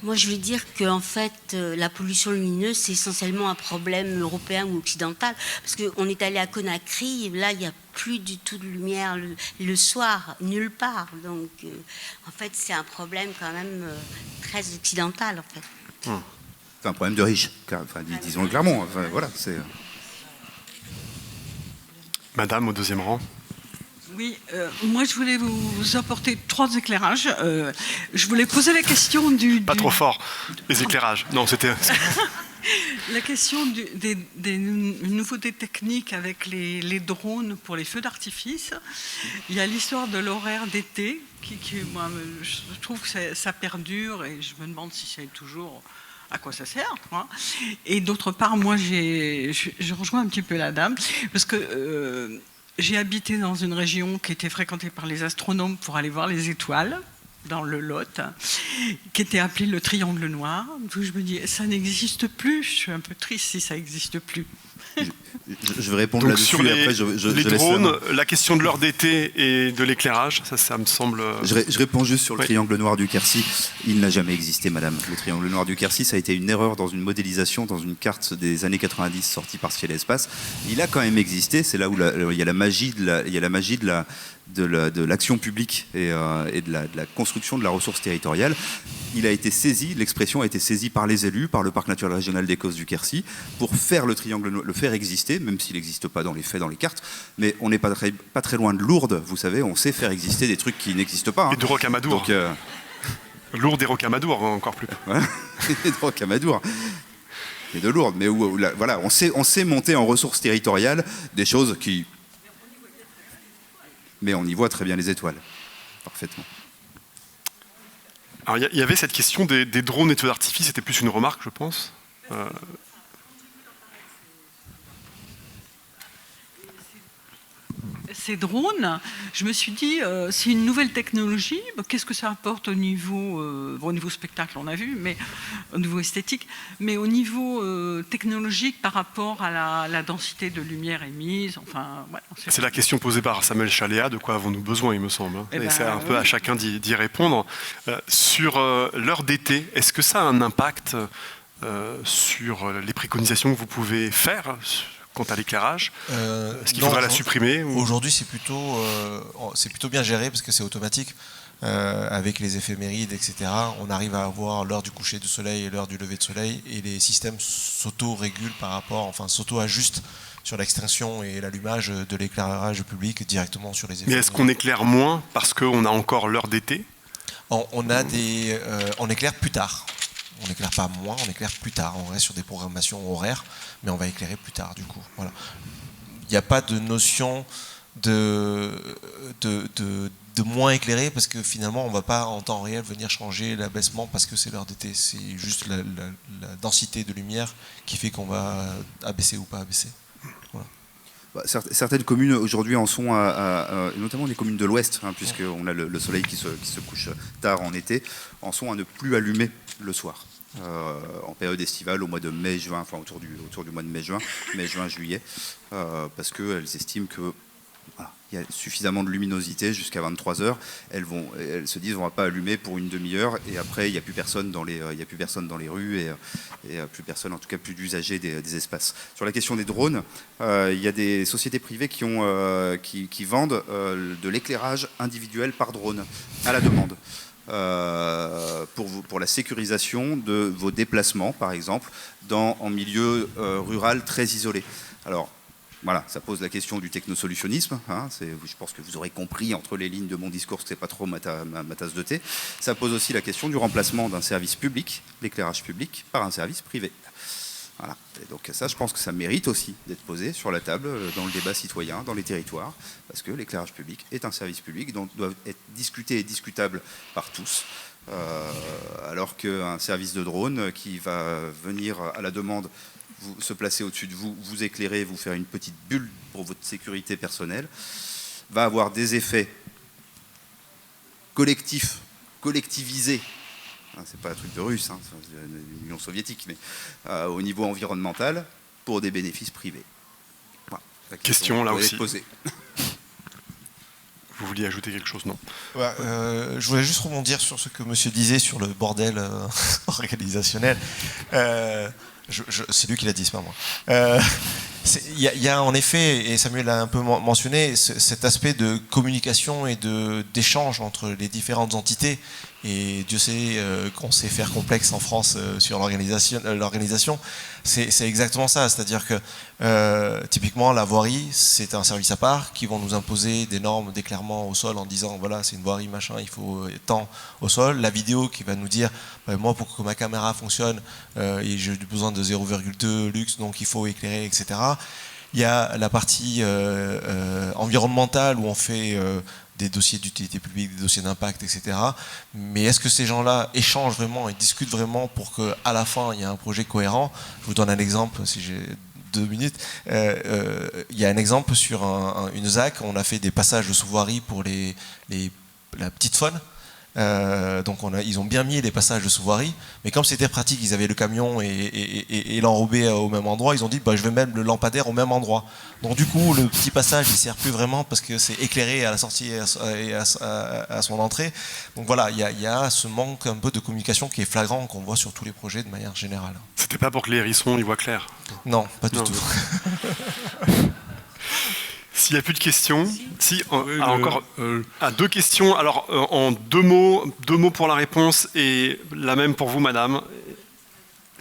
Moi, je veux dire qu'en fait, la pollution lumineuse, c'est essentiellement un problème européen ou occidental. Parce qu'on est allé à Conakry, là, il n'y a plus du tout de lumière le soir, nulle part. Donc, en fait, c'est un problème quand même très occidental, en fait. C'est un problème de riches, enfin, disons-le clairement. Enfin, voilà, c'est... Madame, au deuxième rang. Oui, moi je voulais vous apporter 3 éclairages. Je voulais poser la question Pas trop fort, les éclairages. Non, c'était... La question des nouveautés techniques avec les drones pour les feux d'artifice. Il y a l'histoire de l'horaire d'été, qui moi, je trouve que ça perdure et je me demande si c'est toujours... à quoi ça sert, hein. Et d'autre part, moi je rejoins un petit peu la dame, parce que... j'ai habité dans une région qui était fréquentée par les astronomes pour aller voir les étoiles, dans le Lot, qui était appelée le Triangle Noir. Donc je me dis, ça n'existe plus. Je suis un peu triste si ça n'existe plus. Je vais répondre là-dessus. Sur les, après, les drones, la question de l'heure d'été et de l'éclairage, ça me semble... Je réponds juste sur le triangle noir du Quercy. Il n'a jamais existé, madame. Le triangle noir du Quercy, ça a été une erreur dans une modélisation, dans une carte des années 90 sortie par Ciel et Espace. Il a quand même existé. C'est là où il y a la magie de l'action publique et de la construction de la ressource territoriale. Il a été saisi, l'expression a été saisie par les élus, par le parc naturel régional des Causses du Quercy, pour faire le triangle, le faire exister, même s'il n'existe pas dans les faits, dans les cartes. Mais on n'est pas très loin de Lourdes, vous savez, on sait faire exister des trucs qui n'existent pas. Hein. Et de Rocamadour. Donc, Lourdes et Rocamadour, encore plus. Voilà. Et de Rocamadour. Et de Lourdes. Mais voilà, on sait monter en ressources territoriales des choses qui... Mais on y voit très bien les étoiles, parfaitement. Alors, il y avait cette question des drones et feux d'artifice, c'était plus une remarque, je pense. Ces drones, je me suis dit, c'est une nouvelle technologie, qu'est-ce que ça apporte au niveau spectacle, on a vu, mais au niveau esthétique, mais au niveau technologique par rapport à la densité de lumière émise. Enfin, voilà, c'est la question posée par Samuel Chaléa, de quoi avons-nous besoin, il me semble. Et c'est un peu à chacun d'y répondre. Sur l'heure d'été, est-ce que ça a un impact sur les préconisations que vous pouvez faire quant à l'éclairage? Est-ce qu'il faudrait la supprimer ou... Aujourd'hui, c'est plutôt bien géré parce que c'est automatique. Avec les éphémérides, etc., on arrive à avoir l'heure du coucher du soleil et l'heure du lever de soleil, et les systèmes s'auto-régulent s'auto-ajustent sur l'extinction et l'allumage de l'éclairage public directement sur les éphémérides. Mais est-ce qu'on éclaire moins parce qu'on a encore l'heure d'été? On éclaire plus tard. On n'éclaire pas moins, on éclaire plus tard. On reste sur des programmations horaires, mais on va éclairer plus tard, du coup. Voilà. Il n'y a pas de notion de moins éclairé, parce que finalement, on ne va pas en temps réel venir changer l'abaissement parce que c'est l'heure d'été. C'est juste la densité de lumière qui fait qu'on va abaisser ou pas abaisser. Voilà. Certaines communes aujourd'hui en sont notamment les communes de l'Ouest, hein, puisqu'on a le soleil qui se couche tard en été, en sont à ne plus allumer le soir. En période estivale, au mois de mai-juin, enfin autour du mois de mai-juin, juillet, parce qu'elles estiment que voilà, il y a suffisamment de luminosité jusqu'à 23h. Elles se disent on ne va pas allumer pour une demi-heure, et après il n'y a plus personne dans les rues et plus personne, en tout cas plus d'usagers des espaces. Sur la question des drones, il y a des sociétés privées qui vendent de l'éclairage individuel par drone à la demande. Pour la sécurisation de vos déplacements, par exemple, en milieu rural très isolé. Alors, voilà, ça pose la question du technosolutionnisme. Hein, je pense que vous aurez compris entre les lignes de mon discours que ce n'est pas trop ma tasse de thé. Ça pose aussi la question du remplacement d'un service public, l'éclairage public, par un service privé. Voilà. Et donc ça, je pense que ça mérite aussi d'être posé sur la table dans le débat citoyen, dans les territoires, parce que l'éclairage public est un service public dont doit être discuté et discutable par tous, alors qu'un service de drone qui va venir à la demande se placer au-dessus de vous, vous éclairer, vous faire une petite bulle pour votre sécurité personnelle, va avoir des effets collectivisés. C'est pas un truc de russe, hein, c'est l'Union soviétique, mais au niveau environnemental, pour des bénéfices privés. Voilà, question là aussi. Posée. Vous vous vouliez ajouter quelque chose, non? Ouais, je voulais juste rebondir sur ce que monsieur disait sur le bordel organisationnel. C'est lui qui l'a dit, c'est pas moi. Il y a en effet, et Samuel l'a un peu mentionné, cet aspect de communication et d'échange entre les différentes entités. Et Dieu sait qu'on sait faire complexe en France sur l'organisation. C'est exactement ça. C'est-à-dire que typiquement la voirie, c'est un service à part qui vont nous imposer des normes d'éclairement au sol en disant voilà, c'est une voirie, machin, il faut tant au sol. La vidéo qui va nous dire moi, pour que ma caméra fonctionne, j'ai besoin de 0,2 lux, donc il faut éclairer, etc. Il y a la partie environnementale où on fait des dossiers d'utilité publique, des dossiers d'impact, etc. Mais est-ce que ces gens-là échangent vraiment et discutent vraiment pour qu'à la fin, il y ait un projet cohérent? Je vous donne un exemple, si j'ai 2 minutes. Il y a un exemple sur une ZAC. On a fait des passages de sous-voirie pour la petite faune. Donc ils ont bien mis les passages de sous-voirie, mais comme c'était pratique, ils avaient le camion et l'enrobé au même endroit, ils ont dit je vais mettre le lampadaire au même endroit. Donc du coup le petit passage il sert plus vraiment parce que c'est éclairé à la sortie et à son entrée. Donc voilà, il y a ce manque un peu de communication qui est flagrant, qu'on voit sur tous les projets de manière générale. C'était pas pour que les hérissons y voient clair? Non, pas du tout. S'il n'y a plus de questions, encore 2 questions. Alors en 2 mots pour la réponse et la même pour vous, madame.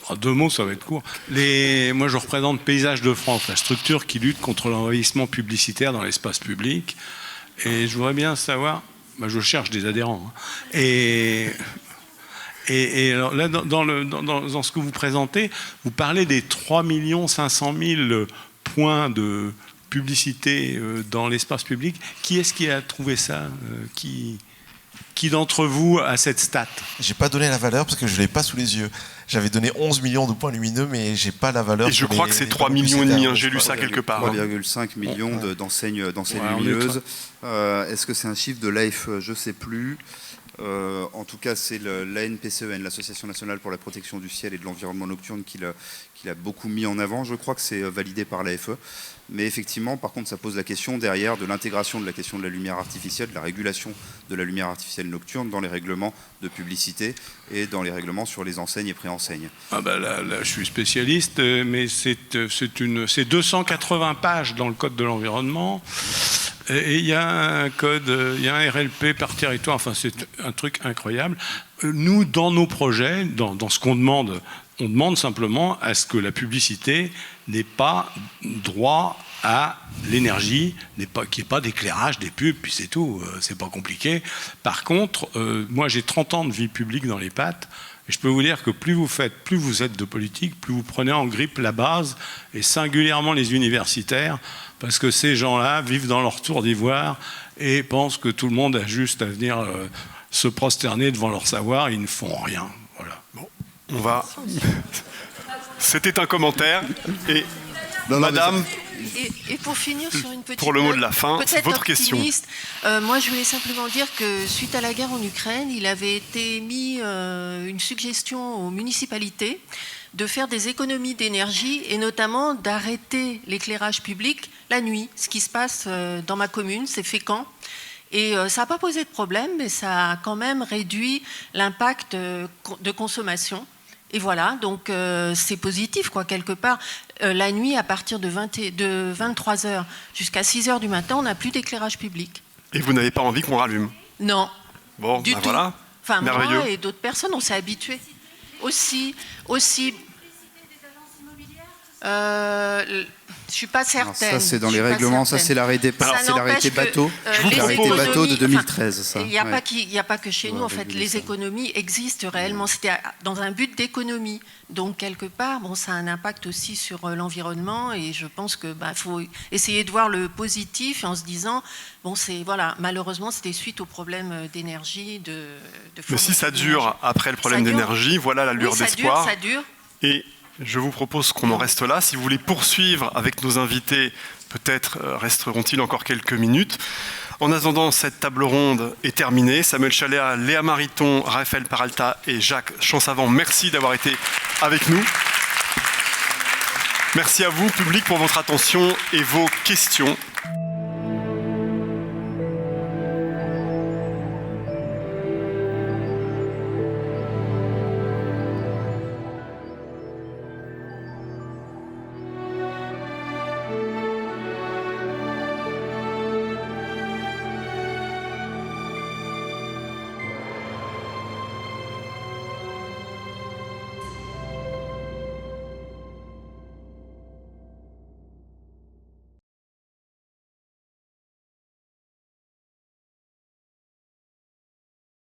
En 2 mots, ça va être court. Moi, je représente Paysages de France, la structure qui lutte contre l'envahissement publicitaire dans l'espace public. Et je voudrais bien savoir, je cherche des adhérents. Et alors, là, dans ce que vous présentez, vous parlez des 3 500 000 points de publicité dans l'espace public. Qui est-ce qui a trouvé ça? Qui d'entre vous a cette stat? J'ai pas donné la valeur parce que je l'ai pas sous les yeux. J'avais donné 11 millions de points lumineux, mais j'ai pas la valeur. Et je crois que c'est 3,5 millions, j'ai lu ça quelque part. 3,5 millions d'enseignes lumineuses. Est-ce que c'est un chiffre de l'AFE? Je sais plus. En tout cas, c'est l'ANPCEN, l'Association nationale pour la protection du ciel et de l'environnement nocturne, qui l'a beaucoup mis en avant. Je crois que c'est validé par l'AFE. Mais effectivement, par contre, ça pose la question derrière de l'intégration de la question de la lumière artificielle, de la régulation de la lumière artificielle nocturne dans les règlements de publicité et dans les règlements sur les enseignes et préenseignes. Là, je suis spécialiste, mais c'est 280 pages dans le Code de l'environnement. Et il y a un code, il y a un RLP par territoire, enfin c'est un truc incroyable. Nous, dans nos projets, dans ce qu'on demande, on demande simplement à ce que la publicité n'ait pas droit à l'énergie, qu'il n'y ait pas d'éclairage, des pubs, puis c'est tout, c'est pas compliqué. Par contre, moi j'ai 30 ans de vie publique dans les pattes, et je peux vous dire que plus vous êtes de politique, plus vous prenez en grippe la base, et singulièrement les universitaires, parce que ces gens-là vivent dans leur tour d'ivoire et pensent que tout le monde a juste à venir se prosterner devant leur savoir, et ils ne font rien. Voilà. Bon, on va... C'était un commentaire, et madame... Et pour finir sur une petite pour le mot de la fin, votre question. Moi, je voulais simplement dire que suite à la guerre en Ukraine, il avait été mis une suggestion aux municipalités de faire des économies d'énergie et notamment d'arrêter l'éclairage public la nuit. Ce qui se passe dans ma commune, c'est Fécamp. Et ça n'a pas posé de problème, mais ça a quand même réduit l'impact de consommation. Et voilà, donc c'est positif, quoi, quelque part. La nuit, à partir de 23h jusqu'à 6h du matin, on n'a plus d'éclairage public. Et vous n'avez pas envie qu'on rallume? Non. Bon, du tout. Voilà. Enfin, merveilleux. Moi et d'autres personnes, on s'est habitués. Aussi. Je ne suis pas certaine. Alors ça, c'est dans les règlements, ça, c'est l'arrêté bateau. L'arrêté bateau de 2013. Ça. Il n'y a pas que chez nous, en fait. Les économies existent réellement. C'était dans un but d'économie. Donc, quelque part, ça a un impact aussi sur l'environnement. Et je pense qu'il faut essayer de voir le positif en se disant, malheureusement, c'était suite au problème d'énergie. Mais si ça dure après le problème d'énergie, voilà la lueur d'espoir. Ça dure. Et je vous propose qu'on en reste là. Si vous voulez poursuivre avec nos invités, peut-être resteront-ils encore quelques minutes. En attendant, cette table ronde est terminée. Samuel Chaléa, Léa Mariton, Raphaël Peralta et Jacques Champsavant, merci d'avoir été avec nous. Merci à vous, public, pour votre attention et vos questions.